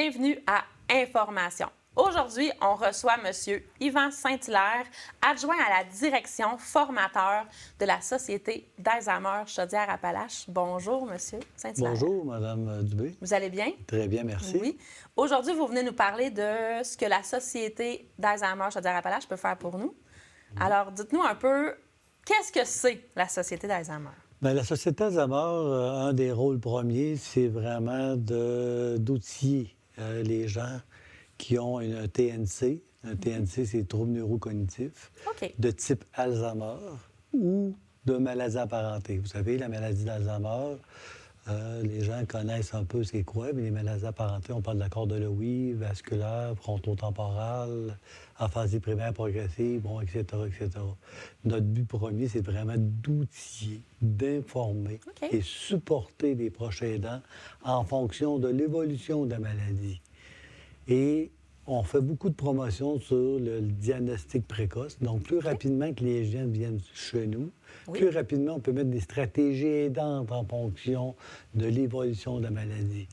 bienvenue à Information. Aujourd'hui, on reçoit M. Yvan Saint-Hilaire, adjoint à la direction formateur de la Société d'Alzheimer Chaudière-Appalaches. Bonjour, M. Saint-Hilaire. Bonjour, Mme Dubé. Vous allez bien? Très bien, merci. Oui. Aujourd'hui, vous venez nous parler de ce que la Société d'Alzheimer Chaudière-Appalaches peut faire pour nous. Alors, dites-nous un peu, qu'est-ce que c'est la Société d'Alzheimer? Bien, la Société d'Alzheimer, un des rôles premiers, c'est vraiment d'outiller les gens qui ont un TNC. Un TNC, c'est trouble neurocognitif de type Alzheimer ou de maladie apparentée. Vous savez, la maladie d'Alzheimer, les gens connaissent un peu c'est quoi, mais les maladies apparentées, on parle de la corde de Lewy, vasculaire, frontotemporale, aphasie primaire progressive, bon, etc., etc. Notre but premier, c'est vraiment d'outiller, d'informer et supporter les proches aidants en fonction de l'évolution de la maladie. Et on fait beaucoup de promotions sur le diagnostic précoce. Donc, plus rapidement que les gens viennent chez nous, plus rapidement on peut mettre des stratégies aidantes en fonction de l'évolution de la maladie.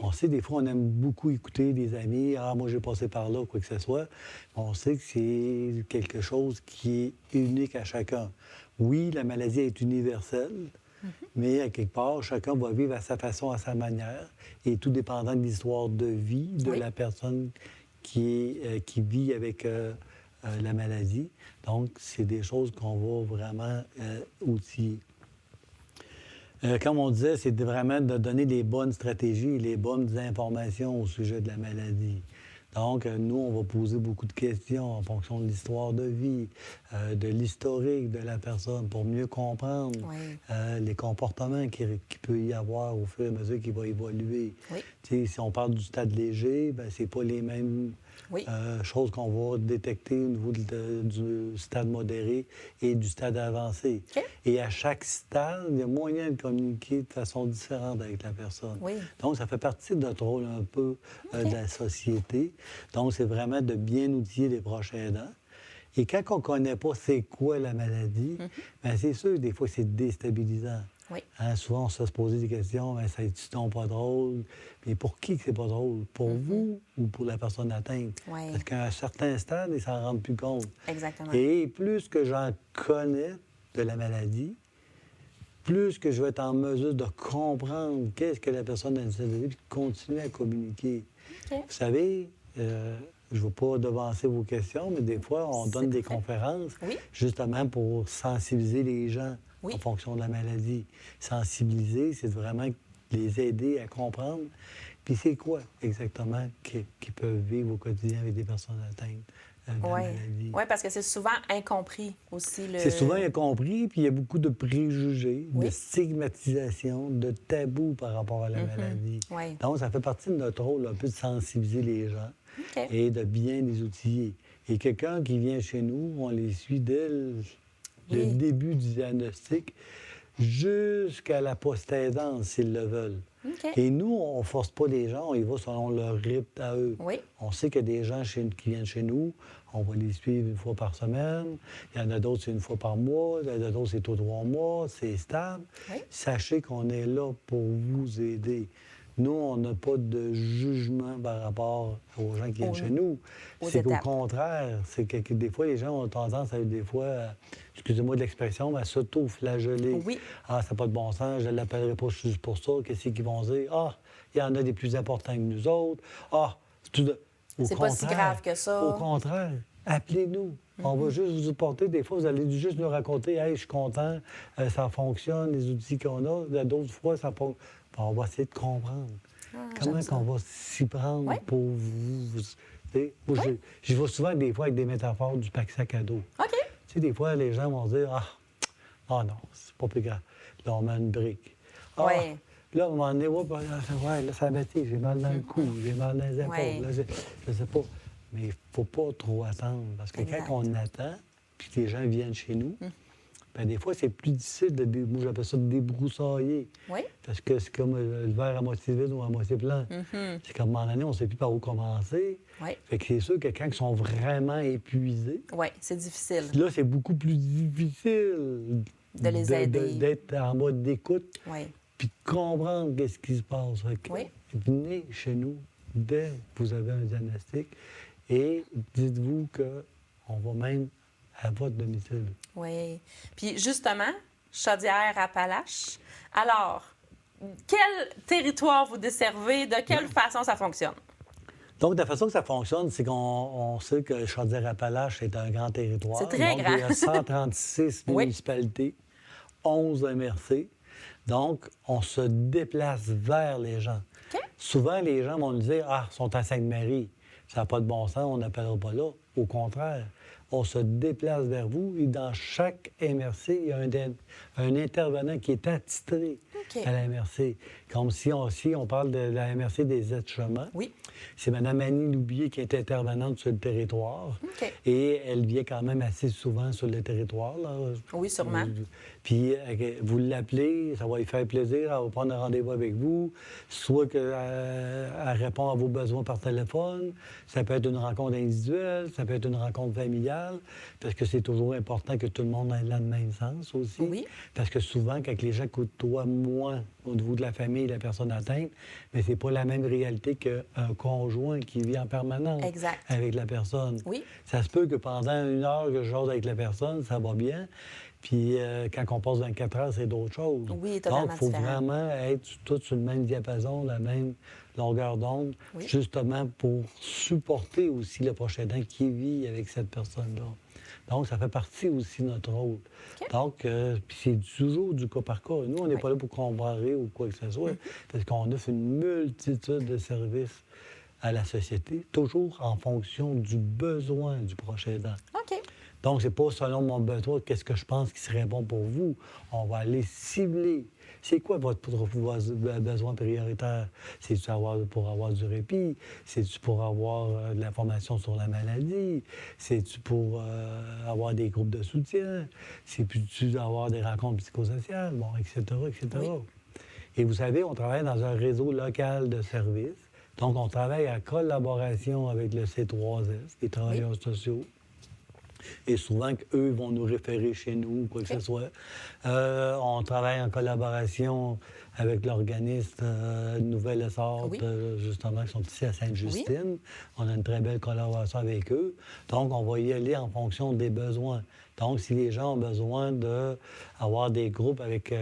On sait, des fois, on aime beaucoup écouter des amis. « Ah, moi, j'ai passé par là », quoi que ce soit. On sait que c'est quelque chose qui est unique à chacun. Oui, la maladie est universelle, mais à quelque part, chacun va vivre à sa façon, à sa manière, et tout dépendant de l'histoire de vie de la personne qui vit avec la maladie. Donc, c'est des choses qu'on va vraiment outiller. Comme on disait, c'est vraiment de donner les bonnes stratégies, les bonnes informations au sujet de la maladie. Donc, nous, on va poser beaucoup de questions en fonction de l'histoire de vie, de l'historique de la personne pour mieux comprendre les comportements qu'il peut y avoir au fur et à mesure qu'il va évoluer. Si on parle du stade léger, bien, c'est pas les mêmes choses qu'on va détecter au niveau du stade modéré et du stade avancé. Et à chaque stade, il y a moyen de communiquer de façon différente avec la personne. Donc, ça fait partie de notre rôle un peu de la société. Donc, c'est vraiment de bien outiller les proches aidants. Et quand on ne connaît pas c'est quoi la maladie, bien, c'est sûr, des fois, c'est déstabilisant. Hein, souvent, on se fait poser des questions, bien, ça est-tu donc pas drôle? Mais pour qui que c'est pas drôle? Pour vous ou pour la personne atteinte? Parce qu'à un certain stade, ils ne s'en rendent plus compte. Exactement. Et plus que j'en connais de la maladie, plus que je vais être en mesure de comprendre qu'est-ce que la personne a décidé de vivre, puis de continuer à communiquer. Vous savez, je ne veux pas devancer vos questions, mais des fois, on donne des conférences justement pour sensibiliser les gens en fonction de la maladie. Sensibiliser, c'est vraiment les aider à comprendre. Puis c'est quoi exactement qu'ils peuvent vivre au quotidien avec des personnes atteintes de la maladie. Oui, parce que c'est souvent incompris aussi. C'est souvent incompris, puis il y a beaucoup de préjugés, de stigmatisation, de tabous par rapport à la maladie. Donc, ça fait partie de notre rôle un peu de sensibiliser les gens et de bien les outiller. Et quelqu'un qui vient chez nous, on les suit dès le début du diagnostic jusqu'à la post-aidance, s'ils le veulent. Et nous, on ne force pas les gens, on y va selon leur rythme à eux. On sait qu'il y a des gens qui viennent chez nous, on va les suivre une fois par semaine. Il y en a d'autres, c'est une fois par mois. Il y en a d'autres, c'est tous 3 mois. C'est stable. Sachez qu'on est là pour vous aider. Nous, on n'a pas de jugement par rapport aux gens qui viennent chez nous. C'est qu'au contraire, c'est que des fois, les gens ont tendance à, des fois, excusez-moi de l'expression, à s'auto-flageller. Ah, ça n'a pas de bon sens, je ne l'appellerai pas juste pour ça. Qu'est-ce qu'ils vont dire? Ah, il y en a des plus importants que nous autres. Ah, c'est pas si grave que ça. Au contraire, appelez-nous. On va juste vous supporter. Des fois, vous allez juste nous raconter « Hey, je suis content, ça fonctionne, les outils qu'on a. » D'autres fois, ça fonctionne. On va essayer de comprendre comment on va s'y prendre pour vous. Moi, je vais souvent, des fois, avec des métaphores du pack sac à dos. Tu sais, des fois, les gens vont dire « Ah non, c'est pas plus grave. » Là, on met une brique. Là, à un moment donné, là, ça m'attire, j'ai mal dans le cou, j'ai mal dans les épaules. Là, je sais pas. Mais il ne faut pas trop attendre. Parce que quand on attend, puis que les gens viennent chez nous, bien, des fois, c'est plus difficile moi, j'appelle ça de débroussailler. Parce que c'est comme le verre à moitié vide ou à moitié plein. C'est comme à un moment donné, on ne sait plus par où commencer. Fait que c'est sûr que quand ils sont vraiment épuisés... c'est difficile. Là, c'est beaucoup plus difficile de les aider. D'être en mode d'écoute. Puis de comprendre qu'est-ce qui se passe. Venez chez nous, dès que vous avez un diagnostic et dites-vous qu'on va même à votre domicile. Oui. Puis justement, Chaudière-Appalaches. Alors, quel territoire vous desservez? De quelle façon ça fonctionne? Donc, la façon que ça fonctionne, c'est qu'on sait que Chaudière-Appalaches est un grand territoire. C'est très Donc, grand. il y a 136 Oui. municipalités, 11 MRC. Donc, on se déplace vers les gens. OK. Souvent, les gens vont nous dire « Ah, ils sont à Sainte-Marie. Ça n'a pas de bon sens, on n'appellera pas là. » Au contraire, on se déplace vers vous et dans chaque MRC, il y a un intervenant qui est attitré OK. à la MRC. Comme si on parle de la MRC des aides-chemins. Oui. C'est Mme Annie Loubier qui est intervenante sur le territoire. OK. Et elle vient quand même assez souvent sur le territoire. Là. Oui, sûrement. Puis vous l'appelez, ça va lui faire plaisir, elle va prendre un rendez-vous avec vous. Soit qu'elle répond à vos besoins par téléphone. Ça peut être une rencontre individuelle, ça peut être une rencontre familiale, parce que c'est toujours important que tout le monde ait le même sens aussi. Oui. Parce que souvent, quand les gens côtoient moins au niveau de la famille et de la personne atteinte, mais c'est pas la même réalité qu'un conjoint qui vit en permanence Exact. avec la personne. Oui. Ça se peut que pendant 1 heure que je jase avec la personne, ça va bien. Puis quand on passe 24 heures, c'est d'autres choses. Oui, totalement Donc, il faut différent. vraiment être tous sur le même diapason, la même longueur d'onde, Oui. justement pour supporter aussi le prochain aidant qui vit avec cette personne-là. Donc, ça fait partie aussi de notre rôle. OK. Donc, puis c'est toujours du cas par cas. Nous, on n'est Oui. pas là pour comparer ou quoi que ce soit, parce qu'on offre une multitude de services à la société, toujours en fonction du besoin du prochain aidant. OK. Donc, c'est pas selon mon besoin, qu'est-ce que je pense qui serait bon pour vous. On va aller cibler. C'est quoi votre besoin prioritaire? C'est-tu pour avoir du répit? C'est-tu pour avoir de l'information sur la maladie? C'est-tu pour avoir des groupes de soutien? C'est-tu avoir des rencontres psychosociales? Bon, etc., etc. Oui. Et vous savez, on travaille dans un réseau local de services. Donc, on travaille en collaboration avec le C3S, les travailleurs sociaux. Et souvent, eux vont nous référer chez nous, quoi que ce soit. On travaille en collaboration avec l'organisme Nouvel Essor, Oui. justement, qui sont ici à Sainte-Justine. Oui. On a une très belle collaboration avec eux. Donc, on va y aller en fonction des besoins. Donc, si les gens ont besoin d'avoir des groupes avec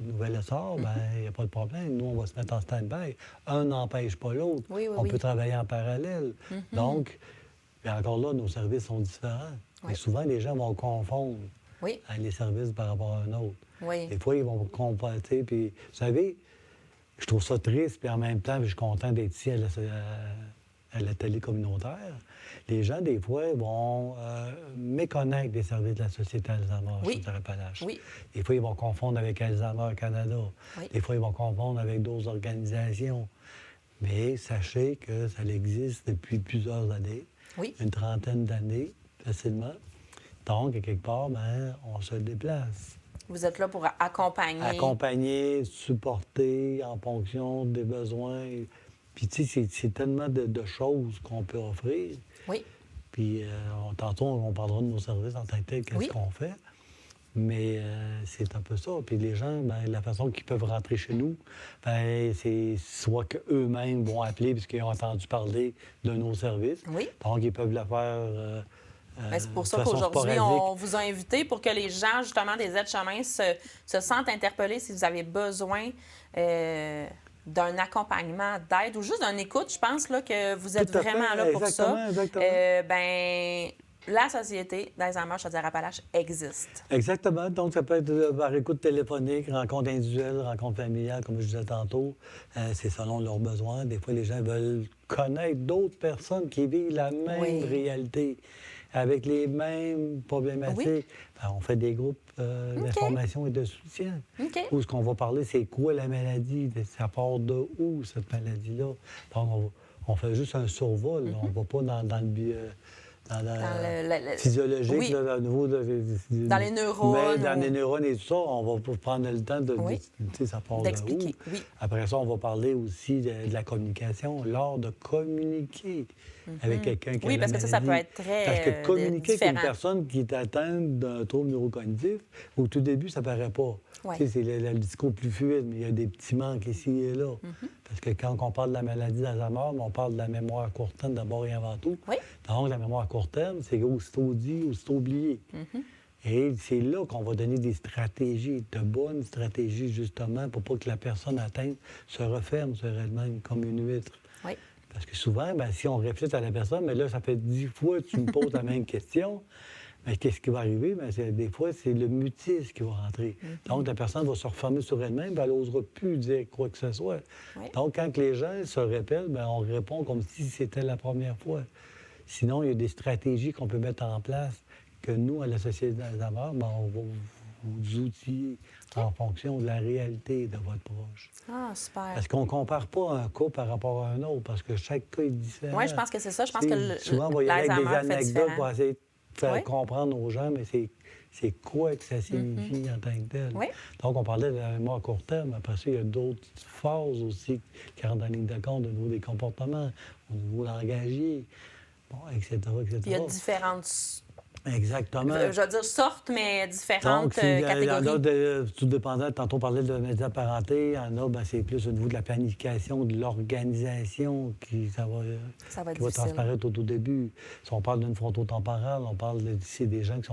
Nouvel Essor, bien, il n'y a pas de problème. Nous, on va se mettre en stand-by. Un n'empêche pas l'autre. Oui, oui, On oui. peut travailler en parallèle. Donc, puis encore là, nos services sont différents. Oui. Et souvent, les gens vont confondre Oui. les services par rapport à un autre. Oui. Des fois, ils vont comparer. Puis, vous savez, je trouve ça triste, puis en même temps, je suis content d'être ici à la télé communautaire. Les gens, des fois, vont méconnaître des services de la Société Alzheimer Oui. sur Appalaches. Oui. Des fois, ils vont confondre avec Alzheimer Canada. Oui. Des fois, ils vont confondre avec d'autres organisations. Mais sachez que ça existe depuis plusieurs années. Oui. Une trentaine d'années, facilement. Donc, à quelque part, bien, on se déplace. Vous êtes là pour accompagner. Accompagner, supporter en fonction des besoins. Puis, tu sais, c'est tellement de choses qu'on peut offrir. Oui. Puis, tantôt, on parlera de nos services en tant que tel, qu'est-ce Oui. qu'on fait. Mais c'est un peu ça. Puis les gens, bien, la façon qu'ils peuvent rentrer chez nous, bien, c'est soit qu'eux-mêmes vont appeler puisqu'ils ont entendu parler de nos services. Oui. Donc, ils peuvent le faire Ben, c'est pour de ça façon qu'aujourd'hui, sporadique. on vous a invité pour que les gens, justement, des aides-chemins se sentent interpellés si vous avez besoin d'un accompagnement, d'aide ou juste d'une écoute. Je pense là, que vous êtes Tout à fait. vraiment là pour ça. Exactement. Ben, la Société d'Alzheimer Chaudière-Appalaches existe. Exactement. Donc, ça peut être par écoute téléphonique, rencontre individuelle, rencontre familiale, comme je disais tantôt. C'est selon leurs besoins. Des fois, les gens veulent connaître d'autres personnes qui vivent la même Oui. réalité, avec les mêmes problématiques. Oui. Ben, on fait des groupes d'information et de soutien. OK. Où ce qu'on va parler, c'est quoi la maladie, ça part de où, cette maladie-là. Donc, on fait juste un survol. On ne va pas dans le... Dans le- physiologique, oui. là, au niveau Dans les neurones. Mais dans ou- les neurones et tout ça, on va prendre le temps de... Oui. Tu sais, ça part de D'expliquer, où. oui. Après ça, on va parler aussi de la communication, l'art de communiquer avec quelqu'un qui a Oui, la parce que ça peut maladie. être très Parce que communiquer avec différent. une personne qui est atteinte d'un trouble neurocognitif, au tout début, ça paraît pas. Ouais. Tu sais, c'est le discours plus fluide, mais il y a des petits manques ici et là. Parce que quand on parle de la maladie d'Alzheimer, on parle de la mémoire à court terme d'abord et avant tout. Oui. Donc, la mémoire à court terme, c'est aussitôt dit, aussitôt oublié. Et c'est là qu'on va donner des stratégies, de bonnes stratégies, justement, pour pas que la personne atteinte se referme sur elle-même comme une huître. Oui. Parce que souvent, bien, si on réfléchit à la personne, mais là, ça fait 10 fois que tu me poses la même question, mais qu'est-ce qui va arriver? Bien, des fois, c'est le mutisme qui va rentrer. Donc, la personne va se refermer sur elle-même, bien, elle n'osera plus dire quoi que ce soit. Oui. Donc, quand les gens se répètent, bien, on répond comme si c'était la première fois. Sinon, il y a des stratégies qu'on peut mettre en place que nous, à la Société d'Alzheimer, bien, on va vous outiller en fonction de la réalité de votre proche. Ah, super. Parce qu'on ne compare pas un cas par rapport à un autre, parce que chaque cas est différent. Oui, je pense que c'est ça. Je pense que Souvent, on va y aller avec des l'Alzheimer fait anecdotes pour différent. essayer de faire Oui. comprendre aux gens, mais c'est quoi que ça signifie en tant que tel. Oui. Donc, on parlait de la mémoire à court terme. Après ça, il y a d'autres phases aussi qui rentrent en ligne de compte au niveau des comportements, au niveau langagier, bon, etc., etc. Puis il y a différentes, Exactement. je veux dire, sortes, mais différentes Donc, il y en catégories. a tout dépendant. Tantôt, on parlait de médias parentés. Il y en a, ben, c'est plus au niveau de la planification, de l'organisation Ça va être qui va difficile. transparaître au tout début. Si on parle d'une frontotemporale, on parle c'est des gens qui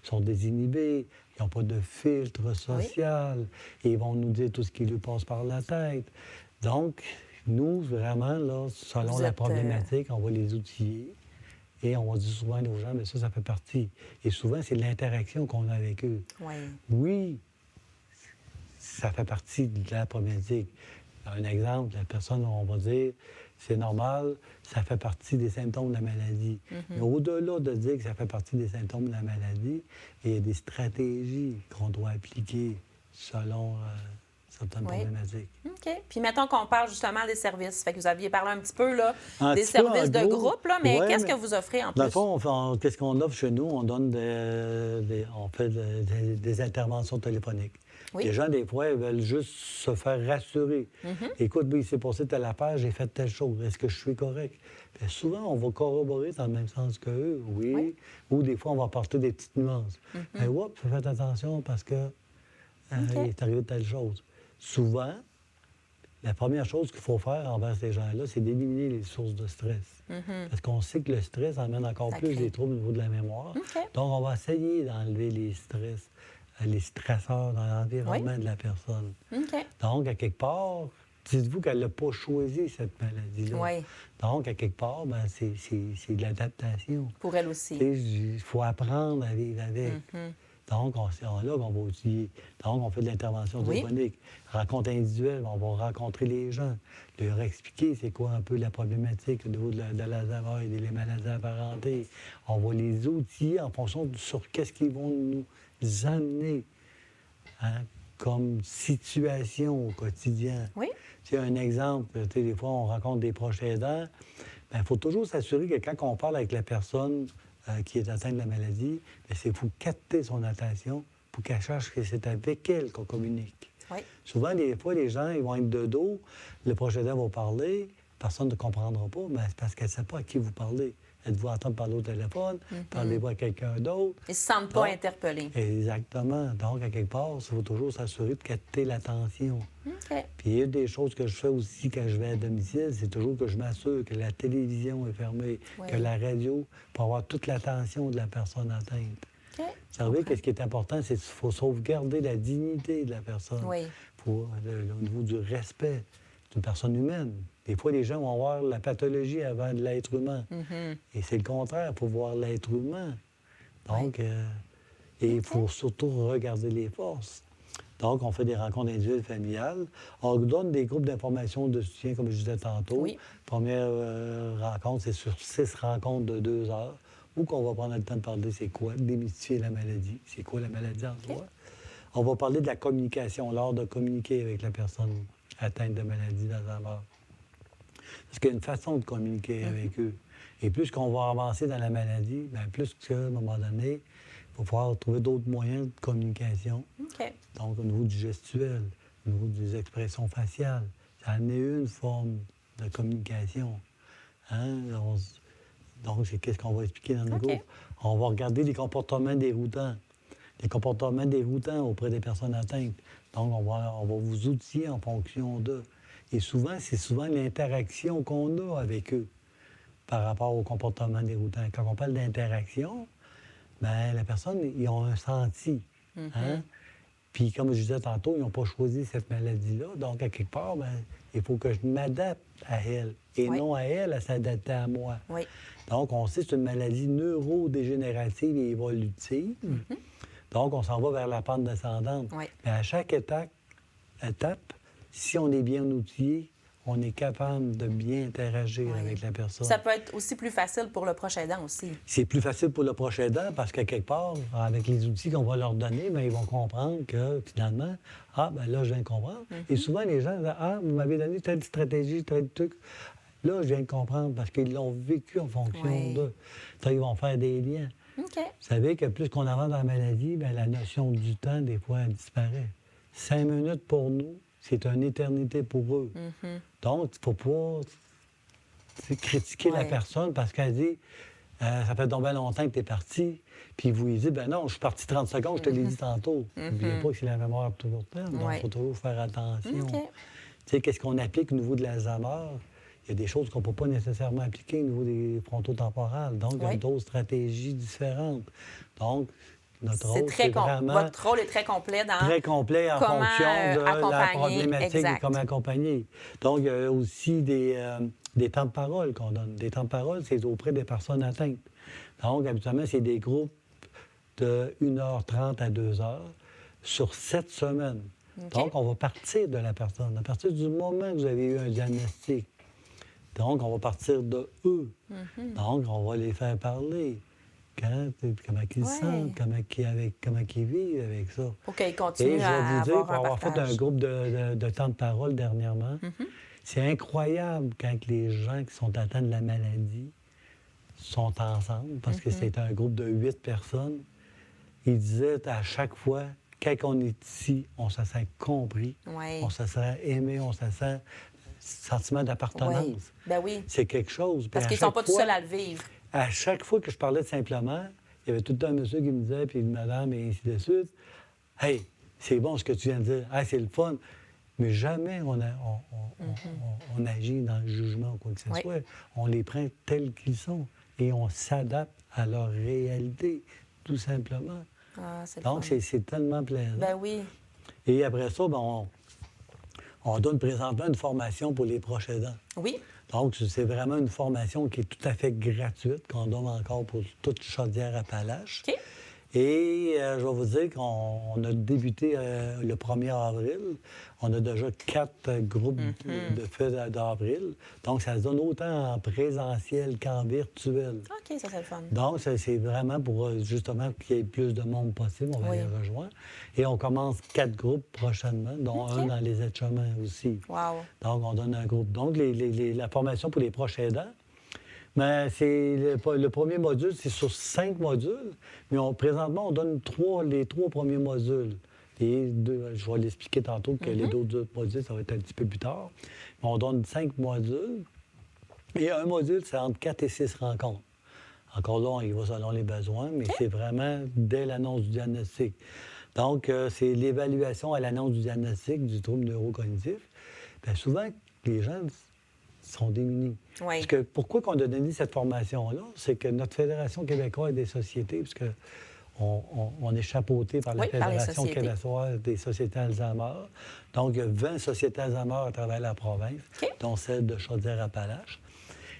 sont désinhibés, qui n'ont pas de filtre social, et ils vont nous dire tout ce qui lui passe par la tête. Donc, nous, vraiment, là, selon Vous la êtes, problématique, on va les outiller. Et on va dire souvent aux gens, mais ça fait partie. Et souvent, c'est l'interaction qu'on a avec eux. Oui. Oui, ça fait partie de la problématique. Un exemple, la personne, on va dire, c'est normal, ça fait partie des symptômes de la maladie. Mais au-delà de dire que ça fait partie des symptômes de la maladie, il y a des stratégies qu'on doit appliquer selon certaines problématiques. OK. Puis mettons qu'on parle justement des services. Fait que vous aviez parlé un petit peu là, Un des petit peu, services en de gros, groupe, là, mais ouais, qu'est-ce mais que vous offrez en Dans le plus? fond, qu'est-ce qu'on offre chez nous? On donne on fait des interventions téléphoniques. Oui. Les gens, des fois, ils veulent juste se faire rassurer. Écoute, il s'est passé telle affaire, j'ai fait telle chose. Est-ce que je suis correct? Bien, souvent, on va corroborer dans le même sens qu'eux, oui. Ou des fois, on va apporter des petites nuances. Mais faites attention parce que il est arrivé telle chose. Souvent, la première chose qu'il faut faire envers ces gens-là, c'est d'éliminer les sources de stress. Parce qu'on sait que le stress emmène encore Ça plus crée. des troubles au niveau de la mémoire. Donc, on va essayer d'enlever les stress, les stresseurs dans l'environnement de la personne. OK. Donc, à quelque part, dites-vous qu'elle n'a pas choisi cette maladie-là. Oui. Donc, à quelque part, ben, c'est de l'adaptation. Pour elle aussi. Il faut apprendre à vivre avec. Donc, c'est là qu'on va utiliser. Donc, on fait de l'intervention téléphonique. Rencontre individuelle, on va rencontrer les gens, leur expliquer c'est quoi un peu la problématique au niveau de l'Alzheimer et des maladies apparentées. On va les outiller en fonction sur qu'est-ce qu'ils vont nous amener comme situation au quotidien. Oui. Tu sais, un exemple, tu sais, des fois, on rencontre des proches aidants. Il faut toujours s'assurer que quand on parle avec la personne qui est atteinte de la maladie, il faut capter son attention pour qu'elle sache que c'est avec elle qu'on communique. Oui. Souvent, des fois, les gens ils vont être de dos, le proche aidant va parler, personne ne comprendra pas, mais c'est parce qu'elle ne sait pas à qui vous parlez. Êtes-vous en train de parler au téléphone? Parlez-vous à quelqu'un d'autre? Ils ne se sentent pas interpellés. Exactement. Donc, à quelque part, il faut toujours s'assurer de capter l'attention. OK. Puis, il y a des choses que je fais aussi quand je vais à domicile, c'est toujours que je m'assure que la télévision est fermée, que la radio, pour avoir toute l'attention de la personne atteinte. OK. Vous savez, qu'est-ce qui est important, c'est qu'il faut sauvegarder la dignité de la personne Oui. au niveau du respect d'une personne humaine. Des fois, les gens vont voir la pathologie avant de l'être humain. Et c'est le contraire, il faut voir l'être humain. Donc, et il faut surtout regarder les forces. Donc, on fait des rencontres individuelles familiales. On donne des groupes d'information de soutien, comme je disais tantôt. Oui. Première rencontre, c'est sur 6 rencontres de 2 heures, où on va prendre le temps de parler c'est quoi, démystifier la maladie, c'est quoi la maladie en soi. On va parler de la communication, l'art de communiquer avec la personne atteinte de maladie d'Alzheimer. Parce qu'il y a une façon de communiquer avec eux. Et plus qu'on va avancer dans la maladie, bien plus qu'à un moment donné, il va falloir trouver d'autres moyens de communication. OK. Donc, au niveau du gestuel, au niveau des expressions faciales, ça en est une forme de communication. Hein? Donc, c'est qu'est-ce qu'on va expliquer dans le groupe. On va regarder les comportements déroutants. les comportements déroutants auprès des personnes atteintes. Donc, on va vous outiller en fonction d'eux. Et souvent, c'est souvent l'interaction qu'on a avec eux par rapport au comportement déroutant. Quand on parle d'interaction, bien, la personne, ils ont un senti. Hein? Puis, comme je disais tantôt, ils n'ont pas choisi cette maladie-là. Donc, à quelque part, bien, il faut que je m'adapte à elle et non à elle à s'adapter à moi. Oui. Donc, on sait que c'est une maladie neurodégénérative et évolutive. Donc, on s'en va vers la pente descendante. Oui. Mais à chaque étape, si on est bien outillé, on est capable de bien interagir avec la personne. Ça peut être aussi plus facile pour le proche aidant aussi. C'est plus facile pour le proche aidant parce qu'à quelque part, avec les outils qu'on va leur donner, bien, ils vont comprendre que finalement, ben là, je viens de comprendre. Et souvent, les gens disent, vous m'avez donné telle stratégie, tel truc. Là, je viens de comprendre parce qu'ils l'ont vécu en fonction d'eux. Ils vont faire des liens. OK. Vous savez que plus qu'on avance dans la maladie, bien, la notion du temps, des fois, elle disparaît. 5 minutes pour nous, c'est une éternité pour eux. Donc, il ne faut pas critiquer la personne parce qu'elle dit ça fait donc bien longtemps que tu es parti. Puis vous lui dites ben non, je suis parti 30 secondes, je te l'ai dit tantôt. N'oubliez pas que c'est la mémoire toujours pleine. Donc, il faut toujours faire attention. Tu sais, qu'est-ce qu'on applique au niveau de l'Alzheimer? Il y a des choses qu'on ne peut pas nécessairement appliquer au niveau des frontotemporales. Donc, il y a d'autres stratégies différentes. Donc, notre rôle, c'est vraiment... Votre rôle est très complet dans... Très complet en fonction de la problématique et comment accompagner. Donc, il y a aussi des temps de parole qu'on donne. Des temps de parole, c'est auprès des personnes atteintes. Donc, habituellement, c'est des groupes de 1h30 à 2h sur 7 semaines. Donc, on va partir de la personne. À partir du moment que vous avez eu un diagnostic, donc, on va partir de eux. Donc, on va les faire parler. Comment ils se sentent, comment ils vivent avec ça. Pour qu'ils continuent à avoir un partage. Et je vais vous dire, pour avoir fait un groupe de temps de parole dernièrement, c'est incroyable quand les gens qui sont atteints de la maladie sont ensemble, parce que c'est un groupe de 8 personnes. Ils disaient à chaque fois, quand on est ici, on se sent compris, on se sent aimé, on se sent sentiment d'appartenance. Oui. Ben oui. C'est quelque chose. Parce qu'ils ne sont pas tout seuls à le vivre. À chaque fois que je parlais de simplement, il y avait tout le temps un monsieur qui me disait, puis une madame, et ainsi de suite, « Hey, c'est bon ce que tu viens de dire. Hey, c'est le fun. » Mais jamais on agit dans le jugement ou quoi que ce soit. On les prend tels qu'ils sont et on s'adapte à leur réalité, tout simplement. Donc, c'est tellement plaisant. Ben oui. Et après ça, ben, on donne présentement une formation pour les proches aidants. Oui. Donc, c'est vraiment une formation qui est tout à fait gratuite, qu'on donne encore pour toute Chaudière-Appalaches. OK. Et je vais vous dire qu'on a débuté le 1er avril. On a déjà 4 groupes de fêtes d'avril. Donc, ça se donne autant en présentiel qu'en virtuel. OK, ça, c'est le fun. Donc, c'est vraiment pour, justement, qu'il y ait plus de monde possible. On va les rejoindre. Et on commence 4 groupes prochainement, dont un dans les aides-chemins aussi. Wow. Donc, on donne un groupe. Donc, la formation pour les proches aidants, mais c'est le premier module, c'est sur 5 modules, mais présentement, on donne les 3 premiers modules. Et je vais l'expliquer tantôt que les autres modules, ça va être un petit peu plus tard. Mais on donne 5 modules. Et un module, c'est entre 4 et 6 rencontres. Encore là, on y va selon les besoins, mais c'est vraiment dès l'annonce du diagnostic. Donc, c'est l'évaluation à l'annonce du diagnostic du trouble neurocognitif. Bien, souvent, les gens sont démunis. Oui. Parce que pourquoi on a donné cette formation-là? C'est que notre Fédération québécoise des sociétés, puisque on est chapeauté par la Fédération québécoise des sociétés Alzheimer. Donc, il y a 20 sociétés Alzheimer à travers la province, dont celle de Chaudière-Appalaches.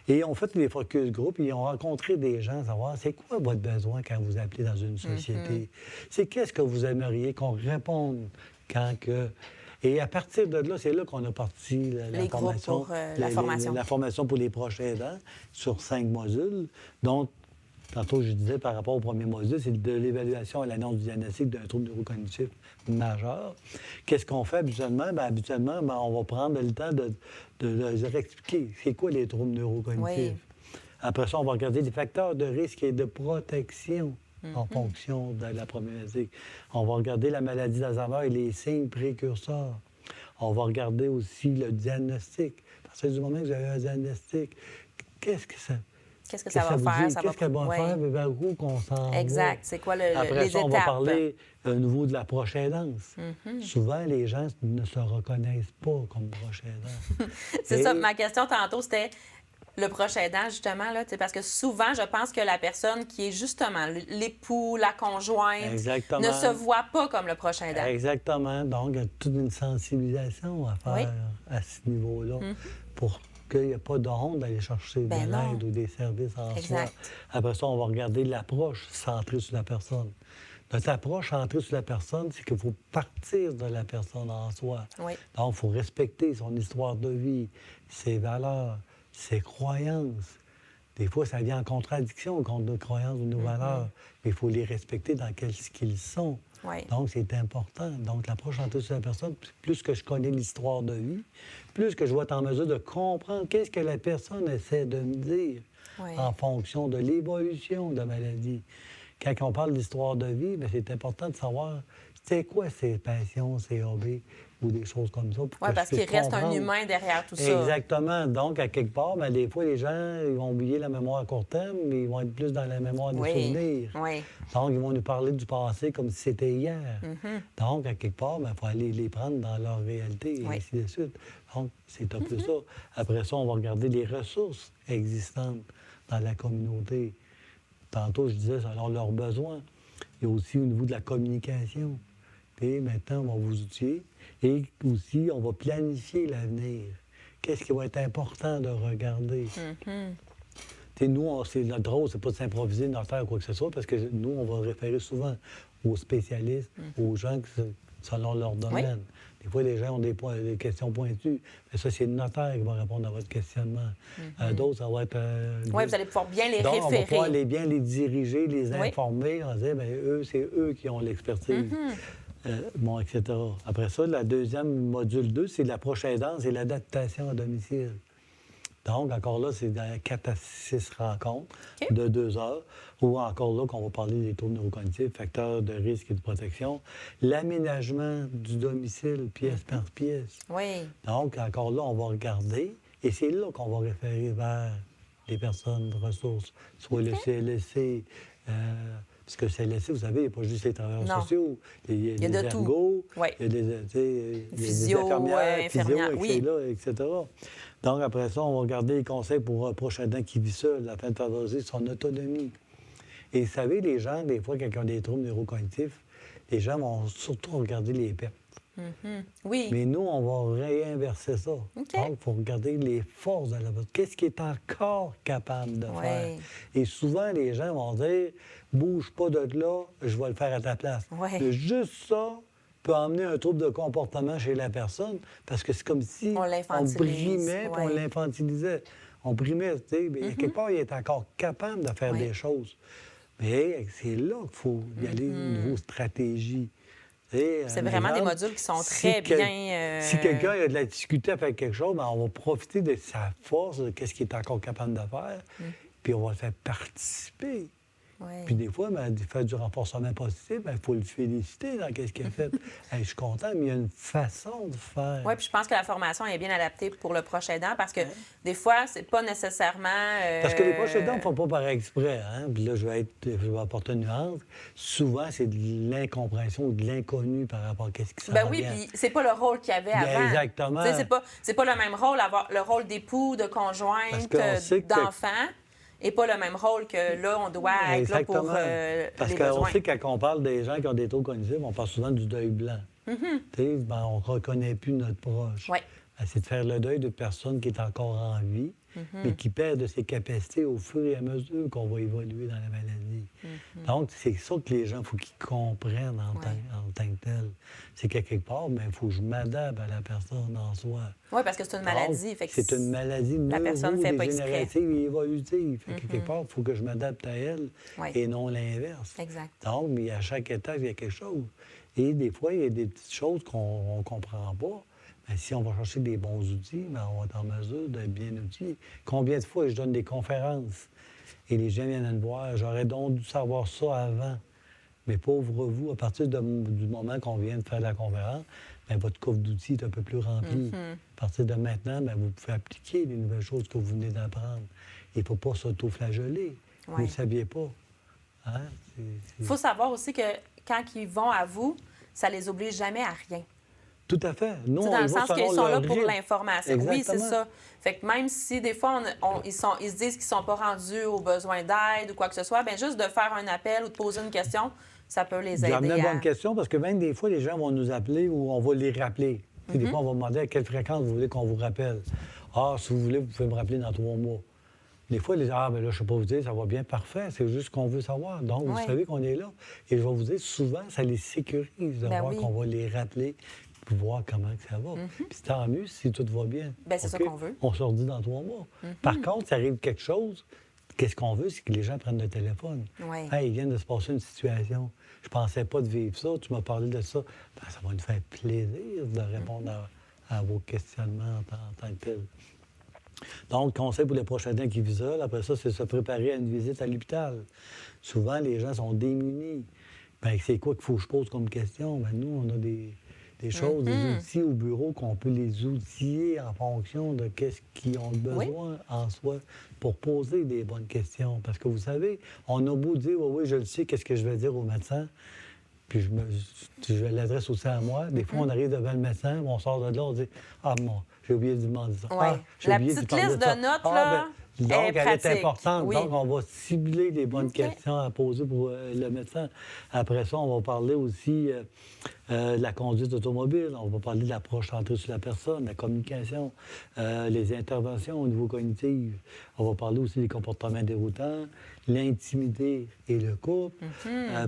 Et on fait des focus group, et ils ont rencontré des gens, savoir c'est quoi votre besoin quand vous appelez dans une société? C'est qu'est-ce que vous aimeriez qu'on réponde quand que... Et à partir de là, c'est là qu'on a parti la formation. La formation pour les proches aidants sur 5 modules. Donc, tantôt, je disais par rapport au premier module, c'est de l'évaluation à l'annonce du diagnostic d'un trouble neurocognitif majeur. Qu'est-ce qu'on fait habituellement? Bien, habituellement, on va prendre le temps de leur expliquer c'est quoi les troubles neurocognitifs. Après ça, on va regarder les facteurs de risque et de protection en fonction de la problématique. On va regarder la maladie d'Alzheimer et les signes précurseurs. On va regarder aussi le diagnostic. À partir du moment que vous avez un diagnostic, qu'est-ce que ça... Qu'est-ce que ça va faire? Ça Qu'est-ce qu'elle va ouais. faire? Vers où qu'on s'en va? Exact. C'est quoi Après les ça, on étapes? va parler au niveau de la proche aidance. Souvent, les gens ne se reconnaissent pas comme proche aidant. C'est ça. Ma question tantôt, c'était le proche aidant, justement, là, parce que souvent, je pense que la personne qui est justement l'époux, la conjointe, Exactement. ne se voit pas comme le proche aidant. Exactement. Donc, il y a toute une sensibilisation à faire à ce niveau-là pour qu'il n'y ait pas de honte d'aller chercher de l'aide ou des services en soi. Après ça, on va regarder l'approche centrée sur la personne. Notre approche centrée sur la personne, c'est qu'il faut partir de la personne en soi. Oui. Donc, il faut respecter son histoire de vie, ses valeurs, ses croyances. Des fois, ça vient en contradiction contre nos croyances ou nos valeurs, mais il faut les respecter dans ce qu'ils sont. Oui. Donc, c'est important. Donc, l'approche centrée sur la personne, plus que je connais l'histoire de vie, plus que je vais être en mesure de comprendre qu'est-ce que la personne essaie de me dire en fonction de l'évolution de la maladie. Quand on parle d'histoire de vie, bien, c'est important de savoir c'est quoi ses passions, ses hobbies ou des choses comme ça. Oui, parce qu'il reste un humain derrière tout ça. Exactement. Donc, à quelque part, bien, des fois, les gens ils vont oublier la mémoire à court terme, mais ils vont être plus dans la mémoire des souvenirs. Oui. Donc, ils vont nous parler du passé comme si c'était hier. Donc, à quelque part, il faut aller les prendre dans leur réalité et ainsi de suite. Donc, c'est un peu ça. Après ça, on va regarder les ressources existantes dans la communauté. Tantôt, je disais, selon leurs besoins. Il y a aussi au niveau de la communication. Et maintenant, on va vous outiller. Et aussi, on va planifier l'avenir. Qu'est-ce qui va être important de regarder? Nous, notre rôle, c'est pas de s'improviser, de faire quoi que ce soit, parce que nous, on va référer souvent aux spécialistes, aux gens selon leur domaine. Des fois, les gens ont des questions pointues. Mais ça, c'est le notaire qui va répondre à votre questionnement. D'autres, ça va être... Oui, vous allez pouvoir bien les donc, référer. On va pouvoir bien les diriger, les informer, en disant, bien, c'est eux qui ont l'expertise. Bon, etc. Après ça, la deuxième module 2, c'est l'approche aidance et l'adaptation à domicile. Donc, encore là, c'est 4 à 6 rencontres de 2 heures, ou encore là, qu'on va parler des troubles neurocognitifs, facteurs de risque et de protection, l'aménagement du domicile pièce par pièce. Oui. Donc, encore là, on va regarder, et c'est là qu'on va référer vers les personnes de ressources, soit le CLSC, parce que le CLSC, vous savez, il n'y a pas juste les travailleurs sociaux. Il y a des ergos, il y a des infirmières, etc. Donc, après ça, on va regarder les conseils pour un proche aidant qui vit seul afin de favoriser son autonomie. Et vous savez, les gens, des fois, quand ils ont des troubles neurocognitifs, les gens vont surtout regarder les pertes. Oui. Mais nous, on va réinverser ça. Donc, il faut regarder les forces de la personne. Qu'est-ce qui est encore capable de faire? Et souvent, les gens vont dire « Bouge pas de là, je vais le faire à ta place. » Mais juste ça peut emmener un trouble de comportement chez la personne parce que c'est comme si on brimait et on l'infantilisait. On brimait, tu sais, mais quelque part, il est encore capable de faire des choses. Mais c'est là qu'il faut y aller au niveau stratégie. C'est vraiment des modules qui sont très bien... Si quelqu'un a de la difficulté à faire quelque chose, bien, on va profiter de sa force, de ce qu'il est encore capable de faire, puis on va le faire participer. Puis des fois, bien, faire du renforcement positif, il faut le féliciter dans ce qu'il a fait. Je suis content, mais il y a une façon de faire. Oui, puis je pense que la formation est bien adaptée pour le proche aidant parce que des fois, c'est pas nécessairement... Parce que les proches aidants ne font pas par exprès. Hein? Puis là, je vais apporter une nuance. Souvent, c'est de l'incompréhension ou de l'inconnu par rapport à ce qui s'en vient. Oui, puis c'est pas le rôle qu'il y avait avant. Exactement. C'est pas le même rôle, avoir le rôle d'époux, de conjointe, d'enfant. Et pas le même rôle que là, on doit être là pour parce qu'on sait que quand on parle des gens qui ont des troubles cognitifs, on parle souvent du deuil blanc. On ne reconnaît plus notre proche. C'est de faire le deuil de personne qui est encore en vie, mais qui perd de ses capacités au fur et à mesure qu'on va évoluer dans la maladie. Donc, c'est ça que les gens, il faut qu'ils comprennent en tant que tel. C'est qu'à quelque part, il faut que je m'adapte à la personne en soi. Oui, parce que c'est une maladie. C'est une maladie la personne ne fait pas exprès. Dégénérative et évolutive. Fait que quelque part, il faut que je m'adapte à elle et non l'inverse. Exact. Donc, mais à chaque étape, il y a quelque chose. Et des fois, il y a des petites choses qu'on ne comprend pas. Bien, si on va chercher des bons outils, bien, on va être en mesure d'être bien outillé. Combien de fois je donne des conférences et les gens viennent me voir, j'aurais donc dû savoir ça avant. Mais pauvre vous, à partir du moment qu'on vient de faire la conférence, bien, votre coffre d'outils est un peu plus rempli. À partir de maintenant, bien, vous pouvez appliquer les nouvelles choses que vous venez d'apprendre. Il ne faut pas s'auto-flageller. Vous ne le saviez pas. Hein? Il faut savoir aussi que quand ils vont à vous, ça les oblige jamais à rien. Tout à fait. Nous, Dans le sens qu'ils sont là pour rythme. l'information. Oui, c'est Exactement. ça. Fait que même si des fois, ils se disent qu'ils ne sont pas rendus aux besoins d'aide ou quoi que ce soit, bien juste de faire un appel ou de poser une question, ça peut les J'ai aider amené une à... bonne question parce que même des fois, les gens vont nous appeler ou on va les rappeler. Tu sais, des fois, on va demander à quelle fréquence vous voulez qu'on vous rappelle. Ah, si vous voulez, vous pouvez me rappeler dans 3 mois. Des fois, les gens, ah, bien là, je ne sais pas vous dire, ça va bien, parfait. C'est juste ce qu'on veut savoir. Donc, vous savez qu'on est là. Et je vais vous dire, souvent, ça les sécurise de voir qu'on va les rappeler pour voir comment que ça va. Puis tant mieux si tout va bien. Bien, c'est ça qu'on veut. On se redit dans 3 mois. Par contre, ça arrive quelque chose, qu'est-ce qu'on veut, c'est que les gens prennent le téléphone. Oui. Hey, il vient de se passer une situation. Je pensais pas de vivre ça. Tu m'as parlé de ça. Ben, ça va nous faire plaisir de répondre à vos questionnements en tant que tel. Donc, conseil pour les prochains temps qui visualisent, après ça, c'est se préparer à une visite à l'hôpital. Souvent, les gens sont démunis. Bien, c'est quoi qu'il faut que je pose comme question? Bien, nous, on a des choses, des outils au bureau qu'on peut les outiller en fonction de qu'est-ce qu'ils ont besoin en soi pour poser des bonnes questions. Parce que vous savez, on a beau dire, oui, je le sais, qu'est-ce que je vais dire au médecin, puis je l'adresse aussi à moi. Des fois, on arrive devant le médecin, on sort de là, on dit, ah, moi, j'ai oublié de demander ça. Oui. Ah, j'ai La oublié petite parler liste de ça. notes, Ah, là, ben, donc, elle pratique. est importante. Oui. Donc, on va cibler des bonnes questions à poser pour le médecin. Après ça, on va parler aussi de la conduite automobile. On va parler de l'approche centrée sur la personne, la communication, les interventions au niveau cognitif. On va parler aussi des comportements déroutants, l'intimité et le couple,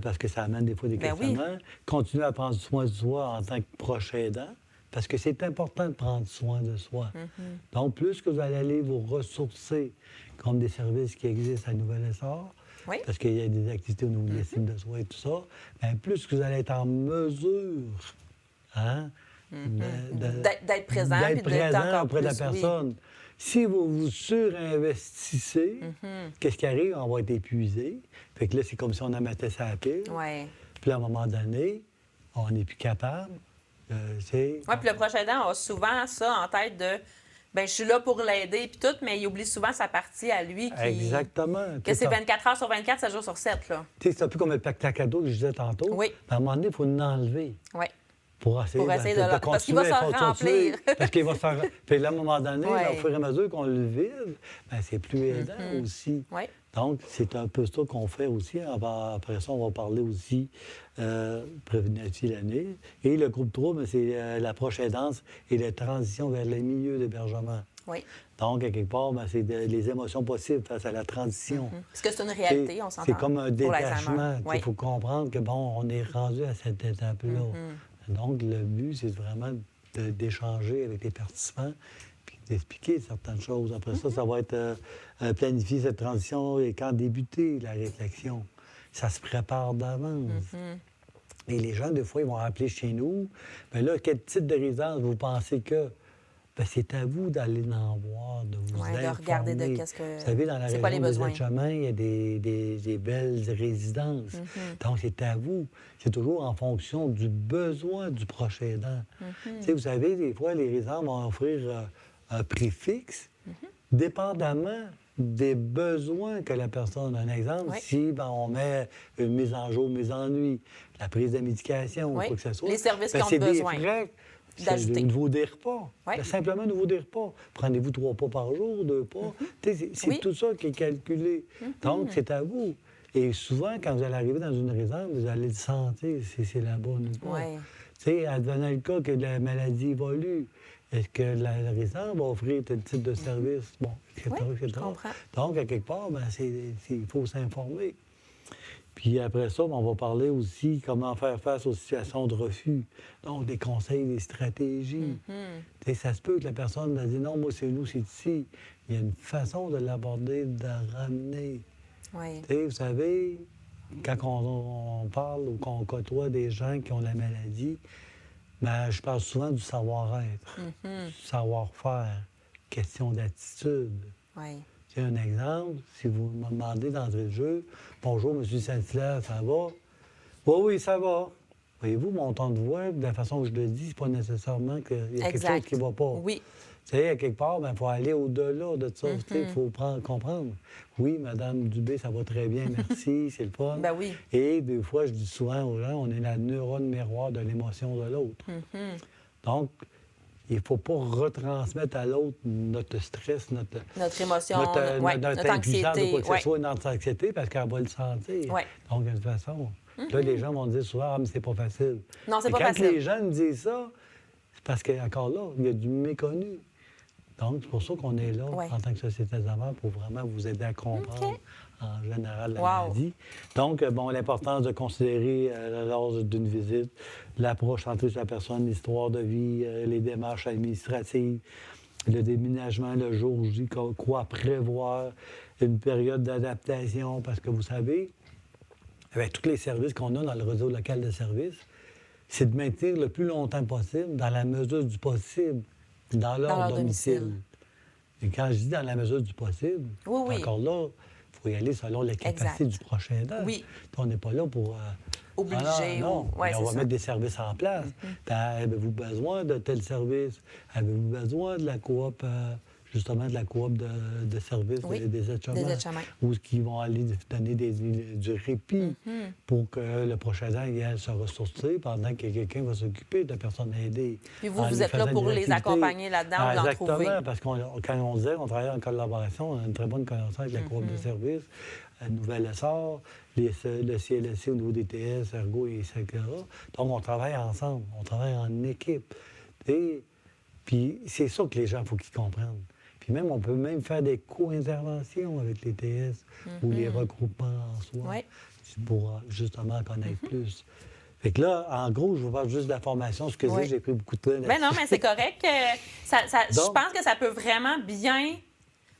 parce que ça amène des fois des questionnements. Continuer à prendre soin de soi en tant que proche aidant. Parce que c'est important de prendre soin de soi. Donc, plus que vous allez aller vous ressourcer, comme des services qui existent à Nouvel-Essor, parce qu'il y a des activités au niveau de l'estime de soi et tout ça, bien, plus que vous allez être en mesure d'être présent, d'être puis d'être présent encore auprès de la plus, personne. Si vous vous surinvestissez, qu'est-ce qui arrive? On va être épuisé. Fait que là, c'est comme si on en mettait ça à pile. Oui. Puis à un moment donné, on n'est plus capable. Oui, puis le prochain aidant a souvent ça en tête de bien, je suis là pour l'aider puis tout, mais il oublie souvent sa partie à lui qui... Exactement. Que c'est 24 heures sur 24, 7 jours sur 7, là. C'est un peu comme le pack à cadeau que je disais tantôt. Oui. À un moment donné, il faut l'enlever. Oui. Pour essayer, de parce qu'il va s'en remplir. Parce qu'il va s'en Puis là, à un moment donné, là, au fur et à mesure qu'on le vide, bien, c'est plus aidant aussi. Oui. Donc, c'est un peu ça qu'on fait aussi. Après ça, on va parler aussi prévenir l'année. Et le groupe 3, bien, c'est l'approche aidance et la transition vers les milieux d'hébergement. Oui. Donc, à quelque part, bien, c'est les émotions possibles face à la transition. Parce que c'est une réalité, on s'entend. C'est comme un détachement. Il Oui. faut comprendre que, bon, on est rendu à cette étape-là. Donc, le but, c'est vraiment d'échanger avec les participants puis d'expliquer certaines choses. Après ça, ça va être planifier cette transition et quand débuter la réflexion. Ça se prépare d'avance. Et les gens, des fois, ils vont appeler chez nous. Bien là, quel type de résidence vous pensez que... Bien, c'est à vous d'aller en voir, de vous informer. De regarder de qu'est-ce que... Vous savez, dans la c'est quoi les région des besoins? Aides-Chemins, il y a des belles résidences. Donc, c'est à vous. C'est toujours en fonction du besoin du proche aidant. Tu sais, vous savez, des fois, les résidences vont offrir un prix fixe, dépendamment des besoins que la personne a. Un exemple, si on met une mise en jour, mise en nuit, la prise de médication, ou quoi que ce soit. Les services qui ont c'est besoin. Des frais, d'ajouter. Au niveau des repas. Oui. Simplement au niveau des repas. Prenez-vous 3 pas par jour, 2 pas. C'est tout ça qui est calculé. Donc, c'est à vous. Et souvent, quand vous allez arriver dans une réserve, vous allez le sentir si c'est la bonne ou pas. Advenant le cas que la maladie évolue, est-ce que la réserve va offrir tel type de service? Bon, etc., etc. Je comprends. Donc, à quelque part, il faut s'informer. Puis après ça, on va parler aussi comment faire face aux situations de refus. Donc, des conseils, des stratégies. Ça se peut que la personne a dit non, moi, c'est nous, c'est ici. Il y a une façon de l'aborder, de la ramener. Vous savez, quand on parle ou qu'on côtoie des gens qui ont la maladie, bien, je parle souvent du savoir-être, du savoir-faire, question d'attitude. C'est un exemple. Si vous me demandez d'entrer le jeu, « Bonjour, M. Saint-Hilaire, ça va? » « Oui, oui, ça va. » Voyez-vous, mon ton de voix, de la façon que je le dis, c'est pas nécessairement qu'il y a quelque chose qui ne va pas. Oui. Tu sais, à quelque part, il faut aller au-delà de ça. Il faut comprendre. Oui, Madame Dubé, ça va très bien, merci, c'est le fun. Ben oui. Et des fois, je dis souvent aux gens, on est la neurone miroir de l'émotion de l'autre. Donc, il ne faut pas retransmettre à l'autre notre stress, notre émotion, notre notre impuissance anxiété. ou quoi que ce soit, notre anxiété, parce qu'elle va le sentir. Ouais. Donc, de toute façon, là, les gens vont dire souvent, ah, mais c'est pas facile. Non, c'est Mais pas facile. Quand les gens me disent ça, c'est parce qu'encore là, il y a du méconnu. Donc, c'est pour ça qu'on est là, en tant que Société Alzheimer, pour vraiment vous aider à comprendre, en général, la maladie. Donc, bon, l'importance de considérer lors d'une visite l'approche centrée sur la personne, l'histoire de vie, les démarches administratives, le déménagement, le jour J, quoi prévoir, une période d'adaptation, parce que vous savez, avec tous les services qu'on a dans le réseau local de services, c'est de maintenir le plus longtemps possible, dans la mesure du possible, dans leur domicile. Et quand je dis dans la mesure du possible, encore là, il faut y aller selon les capacités du prochain aidant. Oui. On n'est pas là pour... obliger. Non. Ouais, on va mettre des services en place. Avez-vous besoin de tel service? Avez-vous besoin de la coop, justement, de la coop de services des aides-chômeurs? Ou qui vont aller donner du répit pour que le prochain aidant aille se ressourcer pendant que quelqu'un va s'occuper de la personne aidée. Puis vous êtes là pour les accompagner là-dedans ou l'en trouver. Exactement, parce que quand on disait qu'on travaillait en collaboration, on a une très bonne connaissance avec la coop de services, Nouvel Essor, le CLSC au niveau des TS, Ergo, etc. Donc, on travaille ensemble, on travaille en équipe. Puis c'est ça que les gens, il faut qu'ils comprennent. Puis même, on peut même faire des co-interventions avec les TS ou les regroupements en soi pour justement connaître plus. Fait que là, en gros, je vous parle juste de la formation. Excusez, j'ai pris beaucoup de temps là-dessus. Mais non, mais c'est correct. Je pense que ça peut vraiment bien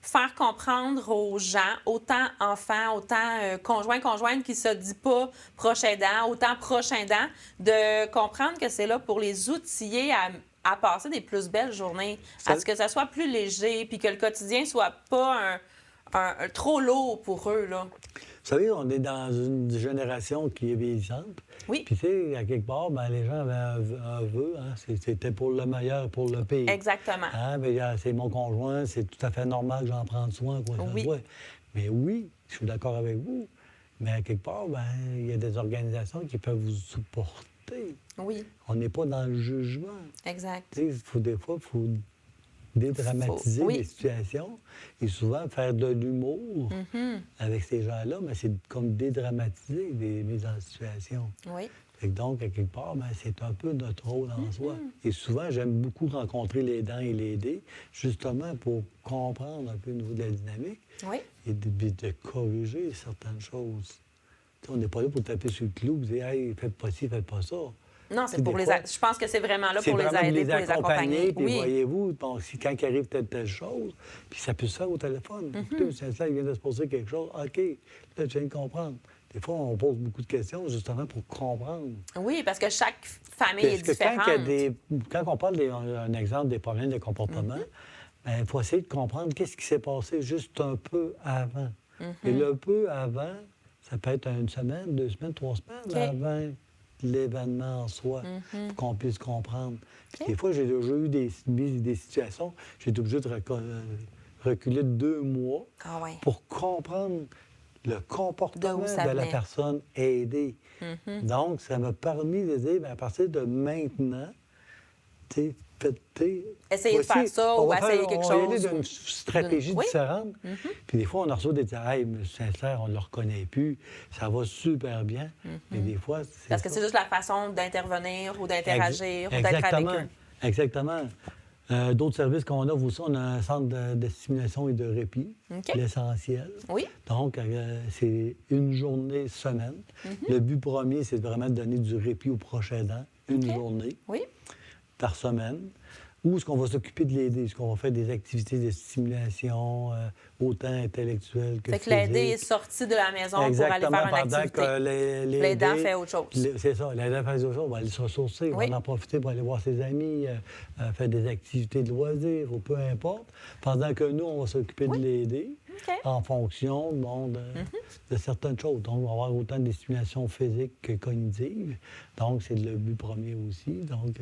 faire comprendre aux gens, autant enfants, autant conjoints qui se dit pas proche aidant, autant proche aidant, de comprendre que c'est là pour les outiller à passer des plus belles journées, à ce que ça soit plus léger, puis que le quotidien soit pas un trop lourd pour eux, là. Vous savez, on est dans une génération qui est vieillissante. Oui. Puis, tu sais, à quelque part, bien, les gens avaient un vœu. Hein? C'était pour le meilleur, pour le pire. Exactement. Hein? Bien, c'est mon conjoint, c'est tout à fait normal que j'en prenne soin. Quoi, Mais oui, je suis d'accord avec vous. Mais à quelque part, bien, il y a des organisations qui peuvent vous supporter. Oui. On n'est pas dans le jugement. Exact. Tu sais, des fois, il faut dédramatiser les situations et souvent faire de l'humour avec ces gens-là, mais c'est comme dédramatiser des mises en situation. Oui. Fait que donc, à quelque part, ben, c'est un peu notre rôle en soi. Et souvent, j'aime beaucoup rencontrer les aidants et les aider, justement pour comprendre un peu au niveau de la dynamique et de corriger certaines choses. T'sais, on n'est pas là pour taper sur le clou et dire « Hey, faites pas ci, faites pas ça ». Non, c'est pour je pense que c'est vraiment là pour les aider, pour les accompagner. Puis voyez-vous, bon, quand il arrive telle chose, puis ça peut se faire au téléphone. Écoutez, M. il vient de se poser quelque chose. OK, là, je viens de comprendre. Des fois, on pose beaucoup de questions justement pour comprendre. Oui, parce que chaque famille est différente. Quand on parle d'un exemple des problèmes de comportement, il faut essayer de comprendre qu'est-ce qui s'est passé juste un peu avant. Et le peu avant, ça peut être une semaine, 2 semaines, 3 semaines avant l'événement en soi, pour qu'on puisse comprendre. Des fois, j'ai déjà eu des situations, j'ai été obligé de reculer de 2 mois pour comprendre le comportement de la personne aidée. Donc, ça m'a permis de dire, bien, à partir de maintenant, essayez de faire ça ou essayer quelque chose. On va aller d'une stratégie différente. Puis des fois, on reçoit des « Hey, mais sincère, on ne le reconnaît plus. Ça va super bien. » Mais des fois, c'est parce que c'est juste la façon d'intervenir ou d'interagir ou d'être avec eux. Exactement. D'autres services qu'on offre aussi, on a un centre de stimulation et de répit, l'essentiel. Oui. Donc, c'est une journée semaine. Le but premier, c'est vraiment de donner du répit au prochain aidant, une journée par semaine. Ou est-ce qu'on va s'occuper de l'aider? Est-ce qu'on va faire des activités de stimulation, autant intellectuelle que Fait que physique? l'aider est sorti de la maison pour aller Exactement, faire une pendant activité. que L'aidant fait autre chose. C'est ça, l'aidant fait autre chose. On va aller se ressourcer, on Oui. va en profiter pour aller voir ses amis, faire des activités de loisirs ou peu importe. Pendant que nous, on va s'occuper de l'aider OK. en fonction de certaines choses. Donc, on va avoir autant de stimulation physique que cognitive. Donc, c'est le but premier aussi. Donc,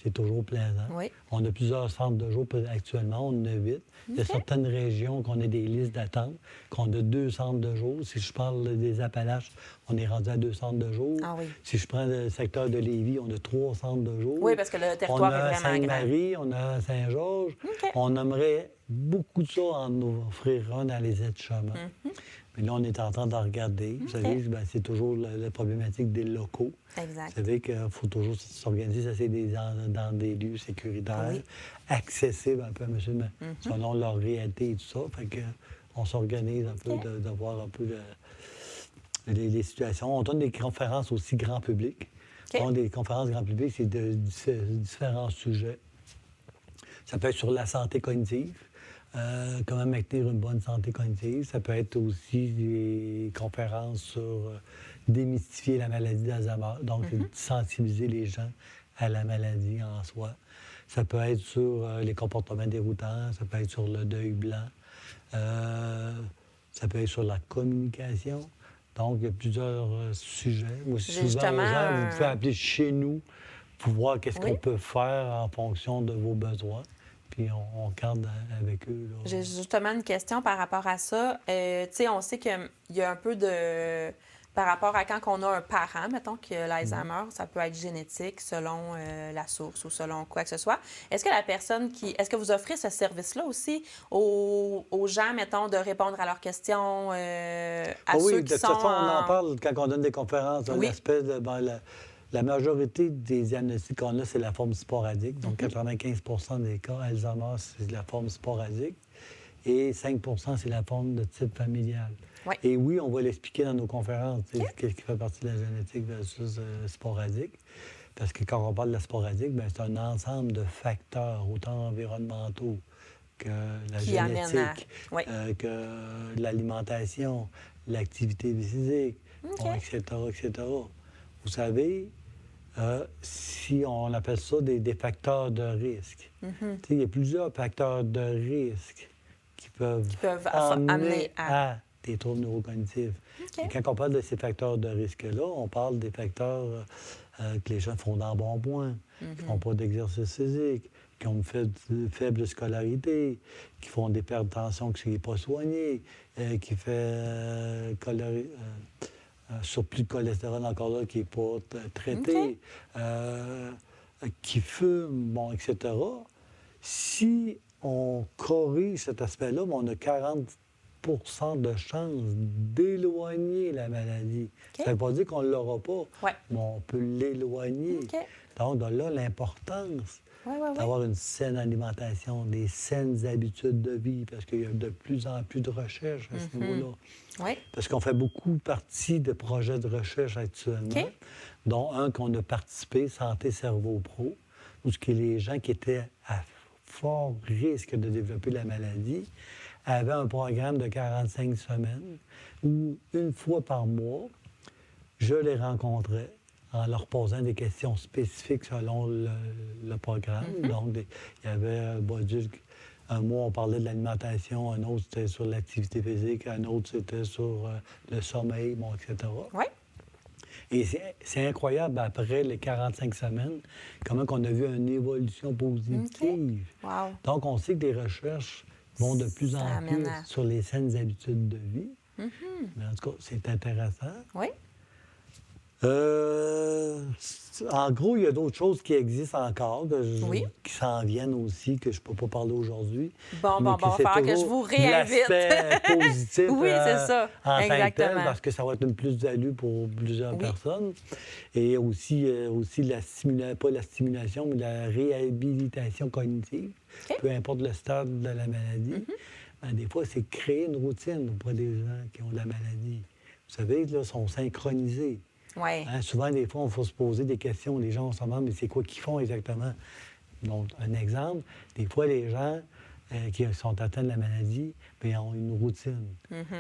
c'est toujours plaisant. Oui. On a plusieurs centres de jour actuellement, on en a 8. Il y a OK. certaines régions qu'on a des listes d'attente, qu'on a 2 centres de jour. Si je parle des Appalaches, on est rendu à 2 centres de jour. Ah oui. Si je prends le secteur de Lévis, on a 3 centres de jour. Oui, parce que le territoire on a est vraiment grand. Sainte-Marie, on a Saint-Georges. OK. On aimerait beaucoup de ça en offrir un dans les aides-chemins. Mais là, on est en train de regarder. Vous savez, ben, c'est toujours la problématique des locaux. Exact. Vous savez qu'il faut toujours s'organiser, ça c'est dans des lieux sécuritaires, Oui. accessibles un peu à monsieur, selon leur réalité et tout ça. Fait que on s'organise un peu de voir un peu les situations. On donne des conférences aussi grand public. OK. Donc, des conférences grand public, c'est de différents sujets. Ça peut être sur la santé cognitive. Comment maintenir une bonne santé cognitive. Ça peut être aussi des conférences sur démystifier la maladie d'Alzheimer. Donc, c'est de sensibiliser les gens à la maladie en soi. Ça peut être sur les comportements déroutants. Ça peut être sur le deuil blanc. Ça peut être sur la communication. Donc, il y a plusieurs sujets. Moi, souvent, aux gens, vous pouvez appeler chez nous pour voir qu'est-ce qu'on peut faire en fonction de vos besoins. Puis on regarde avec eux. Là. J'ai justement une question par rapport à ça. Tu sais, on sait qu'il y a un peu de... Par rapport à quand on a un parent, mettons, qui a l'Alzheimer, ça peut être génétique selon la source ou selon quoi que ce soit. Est-ce que la personne qui... Est-ce que vous offrez ce service-là aussi aux gens, mettons, de répondre à leurs questions, à ceux qui sont... Oui, de toute façon, on en parle quand on donne des conférences. L'aspect de... La majorité des diagnostics qu'on a, c'est la forme sporadique. Donc, 95 des cas, Alzheimer, c'est la forme sporadique. Et 5 c'est la forme de type familial. Oui. Et oui, on va l'expliquer dans nos conférences, qu'est-ce qui fait partie de la génétique versus sporadique. Parce que quand on parle de la sporadique, bien, c'est un ensemble de facteurs, autant environnementaux que la génétique, que l'alimentation, l'activité physique, etc., etc. Vous savez, si on appelle ça des facteurs de risque. Il y a plusieurs facteurs de risque qui peuvent amener à des troubles neurocognitifs. Et quand on parle de ces facteurs de risque-là, on parle des facteurs que les gens font d'embonpoint, qui ne font pas d'exercice physique, qui ont une faible scolarité, qui font des pertes de tension qui ne sont pas soignées, qui fait surplus de cholestérol encore là qui n'est pas traité, qui fume, bon, etc. Si on corrige cet aspect-là, on a 40 de chances d'éloigner la maladie. Ça ne veut pas dire qu'on ne l'aura pas, mais on peut l'éloigner. Donc, là, l'importance d'avoir une saine alimentation, des saines habitudes de vie, parce qu'il y a de plus en plus de recherches à ce niveau-là. Oui. Parce qu'on fait beaucoup partie de projets de recherche actuellement, dont un qu'on a participé, Santé Cerveau Pro, où les gens qui étaient à fort risque de développer la maladie avaient un programme de 45 semaines où, une fois par mois, je les rencontrais en leur posant des questions spécifiques selon le programme. Donc, il y avait un module. Un mois, on parlait de l'alimentation, un autre, c'était sur l'activité physique, un autre, c'était sur le sommeil, bon, etc. Oui. Et c'est incroyable, après les 45 semaines, comment on a vu une évolution positive. Wow. Donc, on sait que les recherches vont de plus en plus sur les saines habitudes de vie. Mais en tout cas, c'est intéressant. Oui. En gros, il y a d'autres choses qui existent encore, qui s'en viennent aussi, que je ne peux pas parler aujourd'hui. Bon, il va falloir que je vous réinvite. L'aspect positif oui, c'est ça. en Exactement. tant que tel, parce que ça va être une plus-value pour plusieurs personnes. Et aussi pas la stimulation, mais la réhabilitation cognitive, peu importe le stade de la maladie. Ben, des fois, c'est créer une routine auprès des gens qui ont de la maladie. Vous savez, là, ils sont synchronisés. Ouais. Souvent, des fois, il faut se poser des questions. Les gens se demandent, mais c'est quoi qu'ils font exactement? Donc, un exemple, des fois, les gens qui sont atteints de la maladie, bien, ils ont une routine.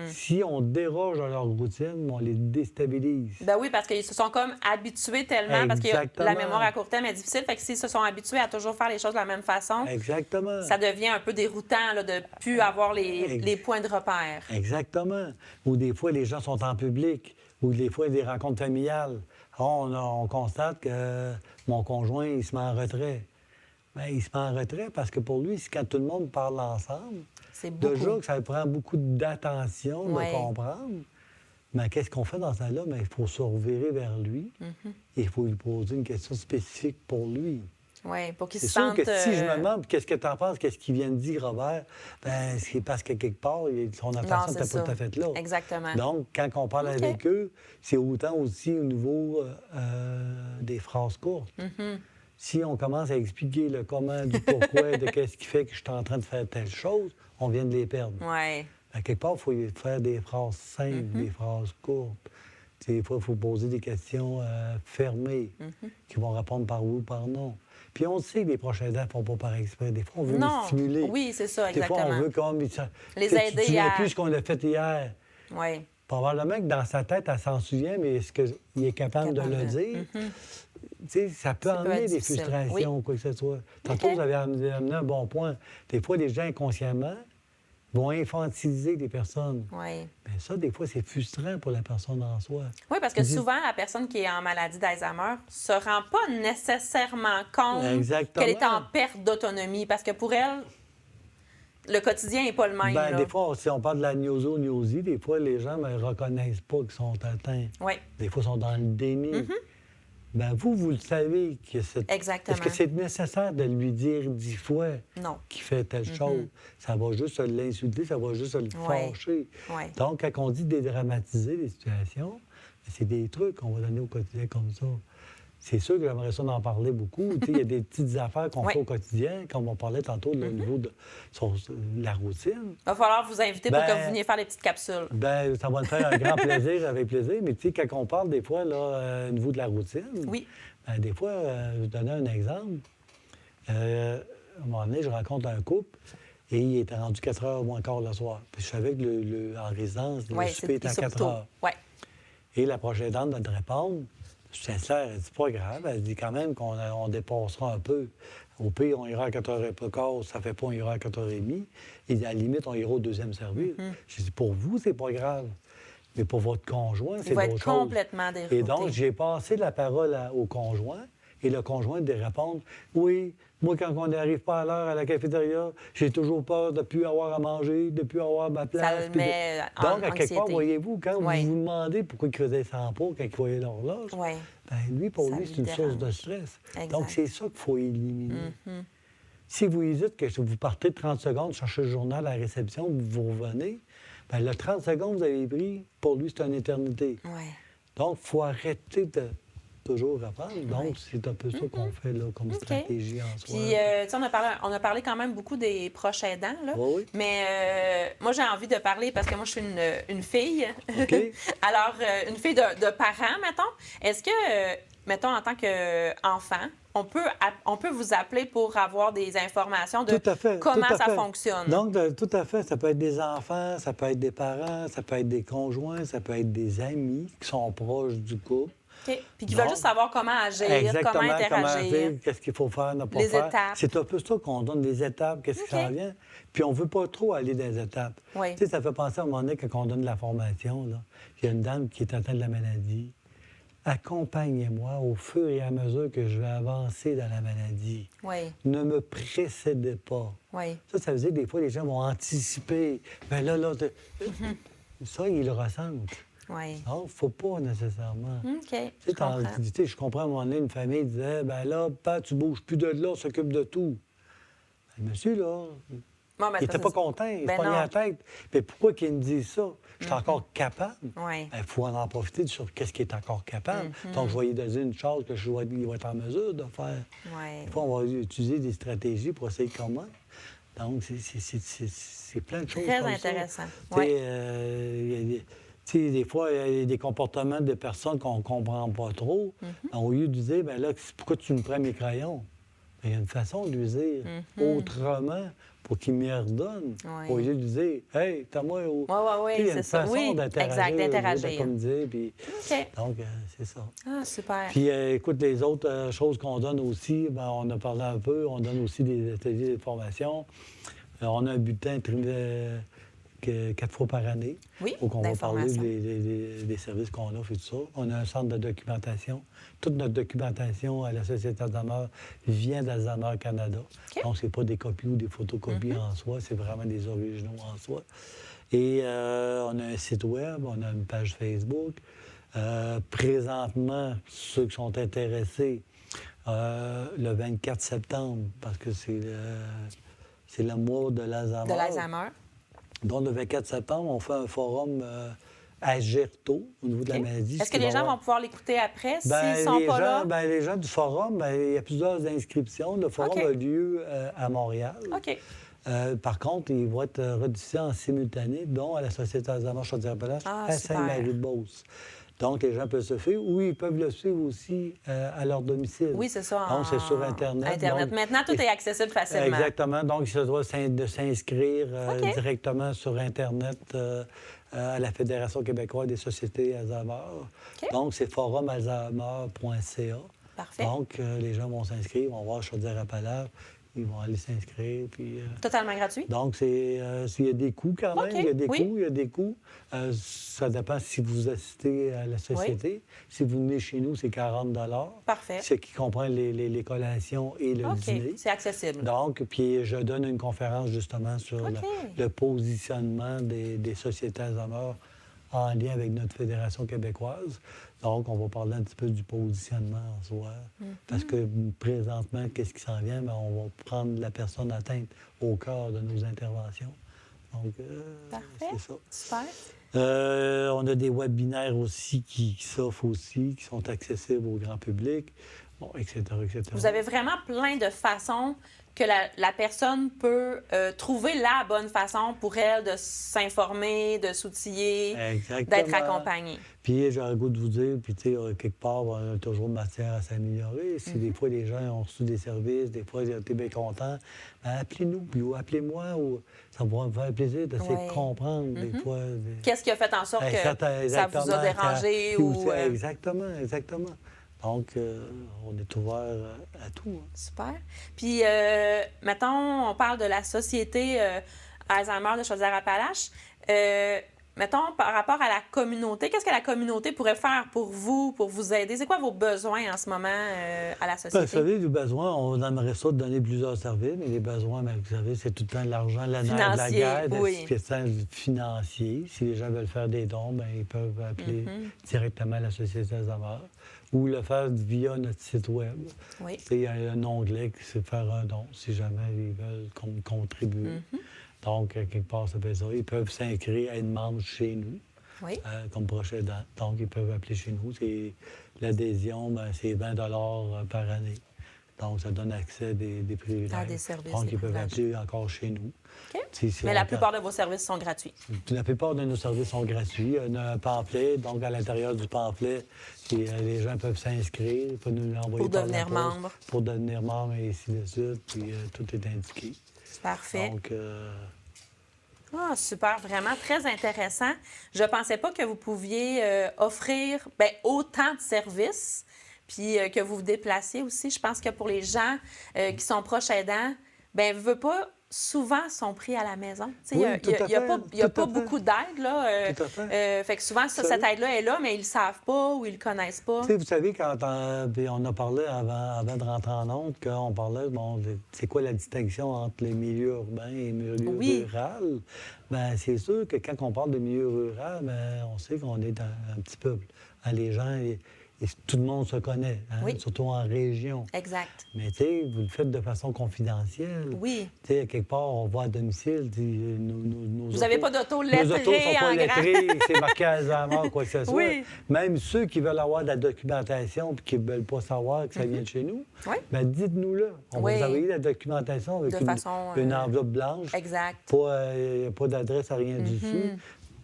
Si on déroge à leur routine, on les déstabilise. Ben oui, parce qu'ils se sont comme habitués tellement, parce que la Exactement. mémoire à court terme est difficile, fait que s'ils se sont habitués à toujours faire les choses de la même façon, Exactement. ça devient un peu déroutant là, de ne plus avoir les points de repère. Exactement. Ou des fois, les gens sont en public, ou des fois, il y a des rencontres familiales. On constate que mon conjoint, il se met en retrait. Bien, il se met en retrait parce que pour lui, c'est quand tout le monde parle ensemble, C'est beaucoup. déjà que ça prend beaucoup d'attention Ouais. de comprendre. Mais qu'est-ce qu'on fait dans ce temps-là? Bien, il faut se revirer vers lui. Et il faut lui poser une question spécifique pour lui. Oui, pour qu'ils C'est se sûr sentent... que si je me demande qu'est-ce que tu en penses, qu'est-ce qu'il vient de dire, Robert, bien, c'est parce que quelque part, son attention n'était pas tout à fait là. Exactement. Donc, quand on parle avec eux, c'est autant aussi au niveau des phrases courtes. Si on commence à expliquer le comment, du pourquoi, de qu'est-ce qui fait que je suis en train de faire telle chose, on vient de les perdre. Oui. À quelque part, il faut faire des phrases simples, des phrases courtes. Des fois, il faut poser des questions fermées qui vont répondre par oui ou par non. Puis on sait que les prochains aidants ne font pas par exprès. Des fois, on veut les stimuler. Oui, c'est ça, Des exactement. fois, on veut comme... Les Tu aider souviens à... plus ce qu'on a fait hier. Oui. Probablement que dans sa tête, elle s'en souvient, mais est-ce qu'il est capable de le dire? Tu sais, ça peut Ça peut amener être des difficile. frustrations ou quoi que ce soit. Tantôt, vous avez amené un bon point. Des fois, les gens, inconsciemment, vont infantiliser des personnes. Oui. Bien, ça, des fois, c'est frustrant pour la personne en soi. Oui, parce que souvent, la personne qui est en maladie d'Alzheimer se rend pas nécessairement compte Exactement. qu'elle est en perte d'autonomie, parce que pour elle, le quotidien n'est pas le même. Bien, là. des fois, si on parle de la gnose-gnosie, des fois, les gens ne reconnaissent pas qu'ils sont atteints. Oui, Des fois, ils sont dans le déni. Bien, vous le savez. exactement. Est-ce que c'est nécessaire de lui dire 10 fois Non. qu'il fait telle chose? Ça va juste l'insulter, ça va juste le fâcher. Oui. Donc, quand on dit dédramatiser les situations, c'est des trucs qu'on va donner au quotidien comme ça. C'est sûr que j'aimerais ça en parler beaucoup. Tu sais, il y a des petites affaires qu'on fait au quotidien, comme on parlait tantôt au niveau de la routine. Il va falloir vous inviter pour Ben, que vous veniez faire des petites capsules. Bien, ça va me faire un grand plaisir, avec plaisir. Mais tu sais, quand on parle des fois, là, au niveau de la routine, Oui. ben, des fois, je vais donner un exemple. À un moment donné, je rencontre un couple et il était rendu 4 heures moins quart le soir. Puis je savais que en résidence, le souper était à 4 heures. Oui. Et la prochaine dame de répondre, je suis sincère, elle dit c'est pas grave. Elle dit quand même qu'on dépassera un peu. Au pire, on ira à 4h15, ça fait pas, on ira à 4h30. Et à la limite, on ira au deuxième service. Je dis pour vous, c'est pas grave. Mais pour votre conjoint, c'est Il va d'autres être choses. complètement dérouté. Et donc, j'ai passé la parole au conjoint et le conjoint de répondre oui, moi, quand on n'arrive pas à l'heure à la cafétéria, j'ai toujours peur de ne plus avoir à manger, de ne plus avoir ma place. Ça le met en Donc, à quelque part, anxiété. voyez-vous, quand vous vous demandez pourquoi ils faisaient sans pot quand ils voyaient l'horloge, Oui. bien, lui, pour Ça lui, lui c'est une source de dérange. stress. Exact. Donc, c'est ça qu'il faut éliminer. Si vous dites que vous partez 30 secondes chercher le journal à la réception, vous revenez, bien, le 30 secondes que vous avez pris, pour lui, c'est une éternité. Oui. Donc, il faut arrêter de toujours apprendre. Donc, c'est un peu ça qu'on fait là, comme stratégie en soi. Puis, tu sais, on a parlé quand même beaucoup des proches aidants, là. Oui. Mais moi, j'ai envie de parler parce que moi, je suis une fille. OK. Alors, une fille de parents, mettons. Est-ce que, mettons, en tant qu'enfant, on peut vous appeler pour avoir des informations de Tout à fait, comment tout à ça fait. fonctionne? Donc, tout à fait. Ça peut être des enfants, ça peut être des parents, ça peut être des conjoints, ça peut être des amis qui sont proches du couple. OK. Puis qui veulent juste savoir comment agir, Exactement, comment interagir. faire, qu'est-ce qu'il faut faire, ne pas Les faire. étapes. C'est un peu ça qu'on donne, des étapes, qu'est-ce qui OK. s'en vient. Puis on veut pas trop aller dans les étapes. Oui. Tu sais, ça fait penser à un moment donné, quand on donne la formation, là, il y a une dame qui est atteinte de la maladie. Accompagnez-moi au fur et à mesure que je vais avancer dans la maladie. Oui. Ne me précédez pas. Oui. Ça veut dire que des fois, les gens vont anticiper. Bien là, ça, ils le ressentent. Oui. Donc, il ne faut pas nécessairement. OK. Tu sais, Je comprends. je comprends à un moment donné, une famille disait ben là, papa, tu bouges plus de là, on s'occupe de tout. Ben, monsieur, là, Bon, ben, il n'était ça, pas c'est- content, il se Ben pognait non. la tête. Mais pourquoi qu'il me dise ça? Je suis encore capable. Oui. Il faut en profiter sur qu'est-ce qu'il est encore capable. Donc, je vais lui donner une chose que il va être en mesure de faire. Oui. Des fois, on va utiliser des stratégies pour essayer comment. Donc, c'est plein de choses Très comme intéressant. Ça. Oui. Tu sais, des fois, il y a des comportements de personnes qu'on ne comprend pas trop. Au lieu de dire, ben là, pourquoi tu me prends mes crayons? Mais il y a une façon de lui dire autrement pour qu'il m'y redonne. Oui. Au lieu de lui dire « Hey, t'as moi... » Oui, Il y a une c'est ça. façon Oui, d'interagir. exact, d'interagir. Comme dire, puis... OK. Donc, c'est ça. Ah, super. Puis, écoute, les autres choses qu'on donne aussi, ben, on a parlé un peu, on donne aussi des ateliers de formation. On a un bulletin 4 fois par année. Oui, Donc, on va parler d'information. des services qu'on offre et tout ça. On a un centre de documentation. Toute notre documentation à la Société Alzheimer vient d'Alzheimer Canada. OK. Donc, ce n'est pas des copies ou des photocopies en soi, c'est vraiment des originaux en soi. Et on a un site web, on a une page Facebook. Présentement, ceux qui sont intéressés, le 24 septembre, parce que c'est le mois de l'Alzheimer. De l'Alzheimer. Donc, le 24 septembre, on fait un forum à Gerto, au niveau de la maladie. Est-ce que les gens vont pouvoir l'écouter après s'ils ne sont les pas gens, là? Ben, les gens du forum, ben, il y a plusieurs inscriptions. Le forum a lieu à Montréal. OK. Par contre, il va être rediffusé en simultané, dont à la Société Alzheimer Chaudière-Appalaches à super. Sainte-Marie-de-Beauce. Donc, les gens peuvent se suivre ou ils peuvent le suivre aussi à leur domicile. Oui, c'est ça. Donc, c'est sur Internet. Donc, maintenant, tout est accessible facilement. Exactement. Donc, il se doit de s'inscrire directement sur Internet à la Fédération québécoise des sociétés Alzheimer. Donc, c'est forumalzheimer.ca. Parfait. Donc, les gens vont s'inscrire, vont voir Chaudière-Appalaches. Ils vont aller s'inscrire. Puis, totalement gratuit? Donc, il y a des coûts quand même. Il y a des coûts. Ça dépend si vous assistez à la société. Si vous venez chez nous, c'est 40 $. Parfait. Ce qui comprend les collations et le dîner. C'est accessible. Donc, puis je donne une conférence justement sur le positionnement des sociétés Alzheimer en lien avec notre Fédération québécoise. Donc, on va parler un petit peu du positionnement en soi. Parce que présentement, qu'est-ce qui s'en vient? Bien, on va prendre la personne atteinte au cœur de nos interventions. Donc, c'est ça. Super. On a des webinaires aussi qui s'offrent aussi, qui sont accessibles au grand public, bon, etc., etc. Vous avez vraiment plein de façons que la personne peut trouver la bonne façon pour elle de s'informer, de s'outiller, d'être accompagnée. Puis j'aurais le goût de vous dire, puis tu sais, quelque part, on a toujours matière à s'améliorer. Si des fois les gens ont reçu des services, des fois ils ont été bien contents, bien, appelez-nous, puis ou appelez-moi, ou ça va me faire plaisir d'essayer de comprendre des fois. Qu'est-ce qui a fait en sorte que ça vous a dérangé? Exactement. Donc, on est ouvert à tout. Hein. Super. Puis, mettons, on parle de la Société Alzheimer de Chaudière-Appalaches. Mettons, par rapport à la communauté, qu'est-ce que la communauté pourrait faire pour vous aider? C'est quoi vos besoins en ce moment à la Société? Bien, vous savez, les besoins, on aimerait ça de donner plusieurs services, mais les besoins, bien, vous savez, c'est tout le temps de l'argent, la nerf de la guerre, l'assistance financier. Si les gens veulent faire des dons, bien, ils peuvent appeler directement la Société Alzheimer ou le faire via notre site Web. Oui. Il y a un onglet qui c'est faire un don, si jamais ils veulent contribuer. Donc, quelque part, ça fait ça. Ils peuvent s'inscrire à une membre chez nous, comme proche aidant. Donc, ils peuvent appeler chez nous. L'adhésion, bien, c'est 20 $ par année. Donc, ça donne accès à des privilèges. À des services. Donc, ils peuvent appeler encore chez nous. Mais la plupart de vos services sont gratuits. La plupart de nos services sont gratuits. On a un pamphlet. Donc, à l'intérieur du pamphlet, les gens peuvent s'inscrire, peuvent nous l'envoyer pour devenir membre. Pour devenir membre, et ainsi de suite. Puis, tout est indiqué. Parfait. Donc, super, vraiment très intéressant. Je ne pensais pas que vous pouviez offrir autant de services, puis que vous vous déplaciez aussi. Je pense que pour les gens qui sont proches aidants, bien, veut pas, souvent sont pris à la maison. Il n'y a pas beaucoup d'aide. Là, tout à fait. Fait que souvent, cette aide-là est là, mais ils ne le savent pas ou ils ne le connaissent pas. Vous savez, quand on a parlé avant de rentrer en onde, qu'on parlait, c'est quoi la distinction entre les milieux urbains et les milieux ruraux? Bien, c'est sûr que quand on parle de milieu rural, bien, on sait qu'on est un petit peuple. Hein, les gens... Et tout le monde se connaît, surtout en région. Exact. Mais tu sais, vous le faites de façon confidentielle. Oui. Tu sais, quelque part, on va à domicile. Vous n'avez pas d'auto lettrée nos autos sont pas en lettrées, c'est marqué Alzheimer, quoi que ce soit. Oui. Même ceux qui veulent avoir de la documentation et qui ne veulent pas savoir que ça vient de chez nous, bien, dites-nous-le. On va vous envoyer la documentation avec une enveloppe blanche. Exact. Il n'y a pas d'adresse à rien dessus.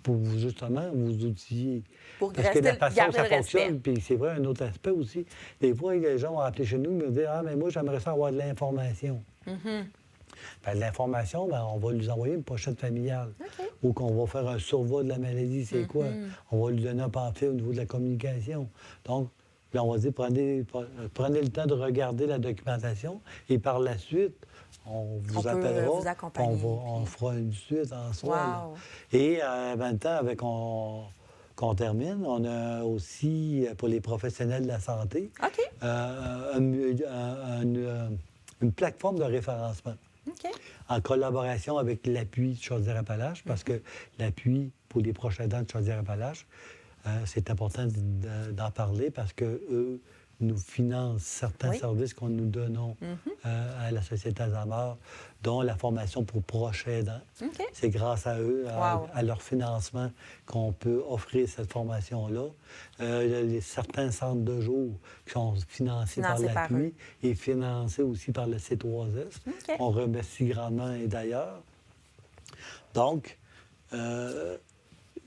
pour justement vous outiller. Pour Parce que la façon que garder ça le respect. fonctionne, puis c'est vrai, un autre aspect aussi, des fois, les gens vont appeler chez nous et me dire « Ah, mais moi, j'aimerais ça avoir de l'information. Ben, de l'information, ben, on va lui envoyer une pochette familiale. OK. Ou qu'on va faire un survol de la maladie, c'est quoi? On va lui donner un pamphlet au niveau de la communication. Donc, là, on va dire, prenez le temps de regarder la documentation et par la suite, on vous peut appellera, vous puis accompagner. on fera une suite en soi. là. Wow. Et en même temps, qu'on termine, on a aussi, pour les professionnels de la santé, OK. une plateforme de référencement OK. en collaboration avec l'appui de Chaudière-Appalaches, parce que l'appui pour les proches aidants de Chaudière-Appalaches, c'est important d'en parler parce qu'eux nous financent certains Oui. services que nous donnons à la Société Alzheimer, dont la formation pour proches aidants. OK. C'est grâce à eux, Wow. à leur financement, qu'on peut offrir cette formation-là. Certains centres de jour qui sont financés par Financés par l'appui et financés aussi par le C3S. OK. On remercie grandement et d'ailleurs. Donc,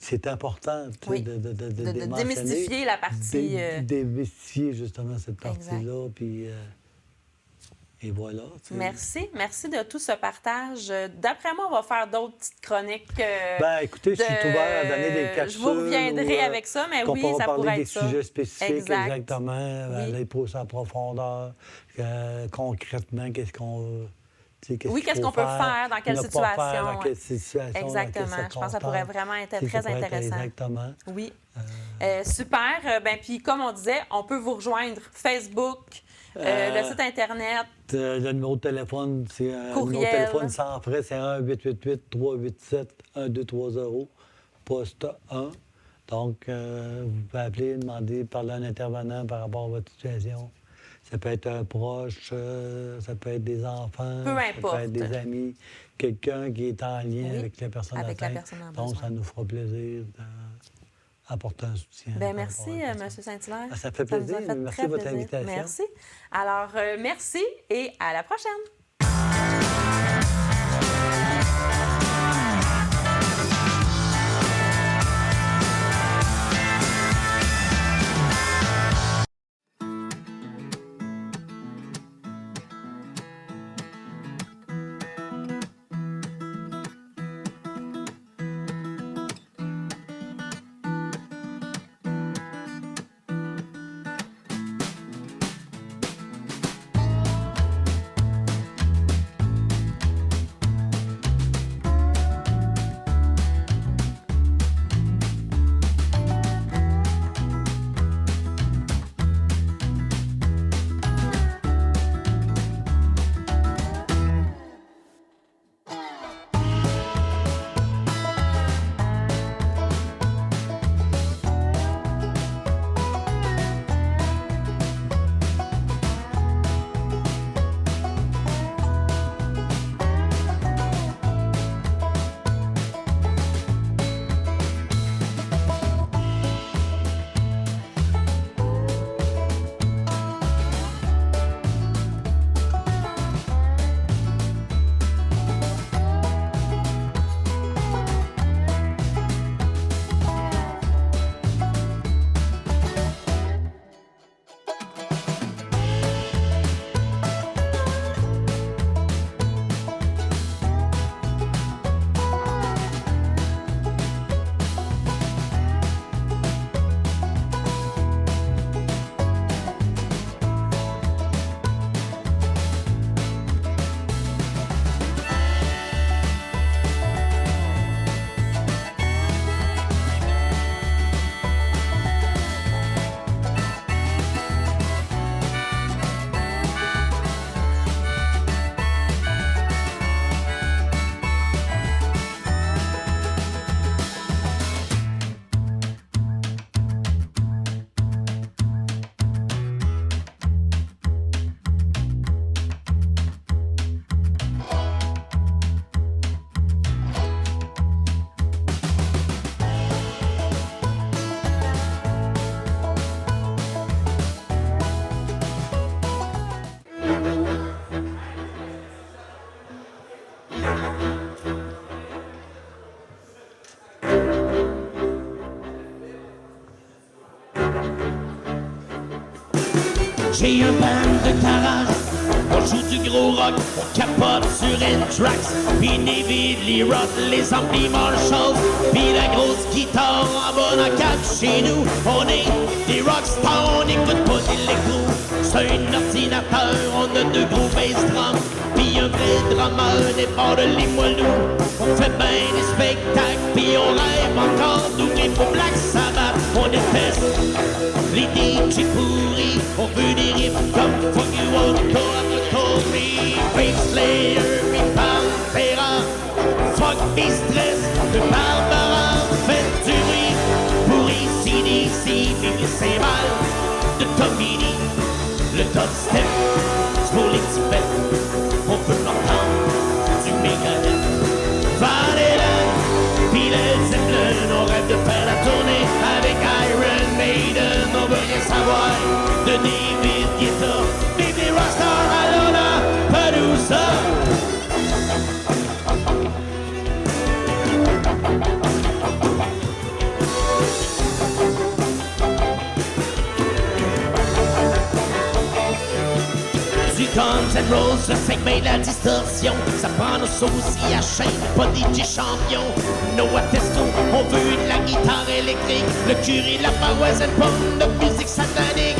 c'est important tu sais, Oui. de De mentionner, démystifier la partie... démystifier justement cette Exact. partie-là. Puis, et voilà. tu sais. Merci. Merci de tout ce partage. D'après moi, on va faire d'autres petites chroniques. Ben, écoutez, je suis ouvert à donner des capsules. Je vous reviendrai ou, avec ça, mais qu'on oui, pourra ça parler pourrait des être ça. sujets spécifiques, Exact. exactement, Oui. aller plus en profondeur, concrètement, qu'est-ce qu'on... tu sais, Oui, qu'il qu'est-ce faut qu'on peut faire, dans quelle ne pas faire, dans situation. quelle situation, Exactement. dans quelle Je pense que ça pourrait circonstance. vraiment être Tu sais, très ça pourrait être intéressant. exactement. Oui. Super. Ben, puis, comme on disait, on peut vous rejoindre Facebook, le site Internet. Le numéro de téléphone, c'est un numéro de Courriel. téléphone sans frais, c'est 1-888-387-1230, poste 1. Donc, vous pouvez appeler, demander, parler à un intervenant par rapport à votre situation. Ça peut être un proche, ça peut être des enfants, Peu ça importe. peut être des amis, quelqu'un qui est en lien Oui, avec la personne avec la atteinte. personne en Donc, besoin. ça nous fera plaisir d'apporter un soutien. Bien, par merci, rapport à ça. M. Saint-Hilaire. Ah, ça fait nous a plaisir. fait Merci très de votre plaisir. invitation. Merci. Alors, merci et à la prochaine. J'ai un band de garage, on joue du gros rock, on capote sur N-Trax, pis David Lee Roth, les amplis Marshalls, pis la grosse guitare en bas dans 4 chez nous. On est des rockstars, on écoute pas d'électro, c'est un ordinateur, on a de gros bass drums, pis un vrai drummer des bords de Limoilou. On fait ben des spectacles, pis on rêve encore d'ouvrir pour Black Sabbath. On déteste les DJ pourris, on veut des riffs comme Fuck You All Told Me, Fake Slayer, puis Pantera, Fuck Me Stress, le Barbara, fait du bruit pour AC/DC, vive les cymbales de Tommy Lee, le dubstep, c'est pour les petits bêtes, on peut l'entendre du Megadeth, Van Halen, puis Led Zeppelin, on rêve de faire la tournée avec Iron Maiden, on veut rien savoir de David Guetta, vive les rockstars à Lollapalooza. Du Guns N' Roses, le segment de la distorsion, ça prend nos saucis à chaîne, pas DJ champion. Noah Tesco, on veut de la guitare électrique, le curé, la paroisse, elle pomme de musique satanique.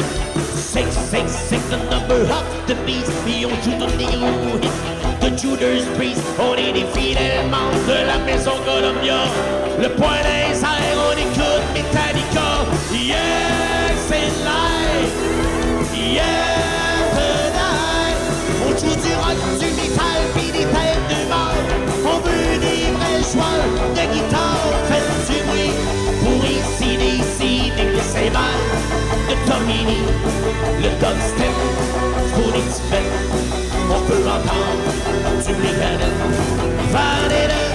666, the number of the beast, puis on joue tous les gros hits de Judas Priest. On est des fidèles membres de la maison Columbia, le point des airs, on écoute Metallica. Yeah, c'est live, yeah, tonight. On joue du rock, du métal, pis des têtes de mort. On veut des vrais joueurs de guitare, faites du bruit pour AC/DC, des cymbales de Tommy Lee, le dubstep, pour les petits bêtes, on peut entendre du Megadeth, Van Halen,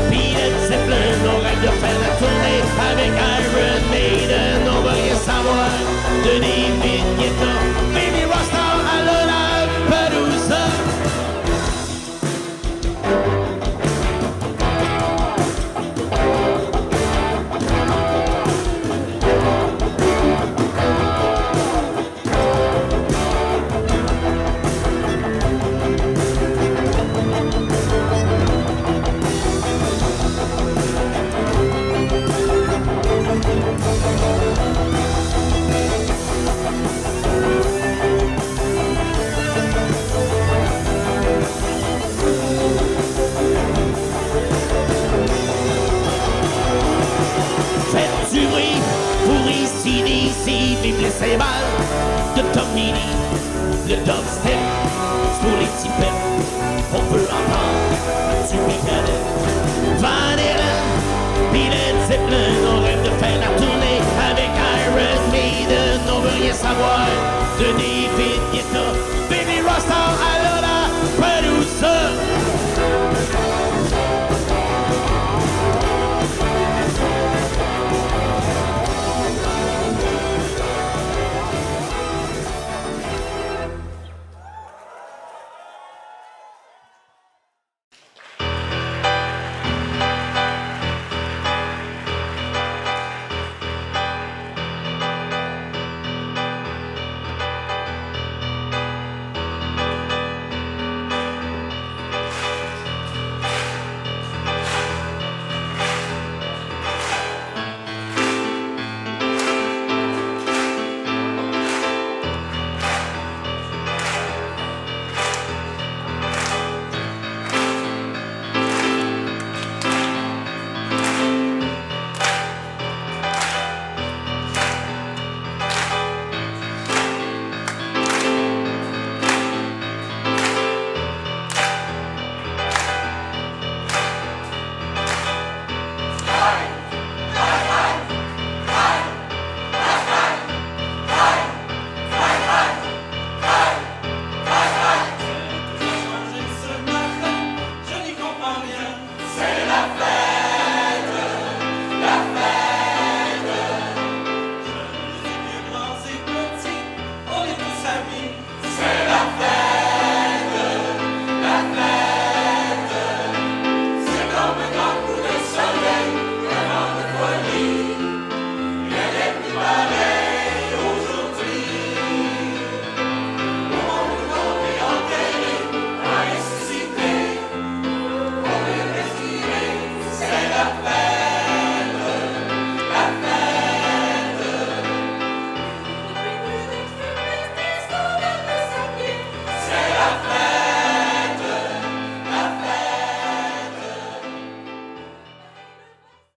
pis Led Zeppelin, on rêve de faire la tournée avec Iron Maiden, on veut rien savoir de David Guetta, baby rockstar à Lollapalooza. Faites du bruit pour AC/DC, vive les cymbales de Tommy Lee, le dubstep, c'est pour les petits pets, on peut entendre du Megadeth, Van Halen, pis Led Zeppelin, on rêve de faire la tournée avec Iron Maiden, on veut rien savoir de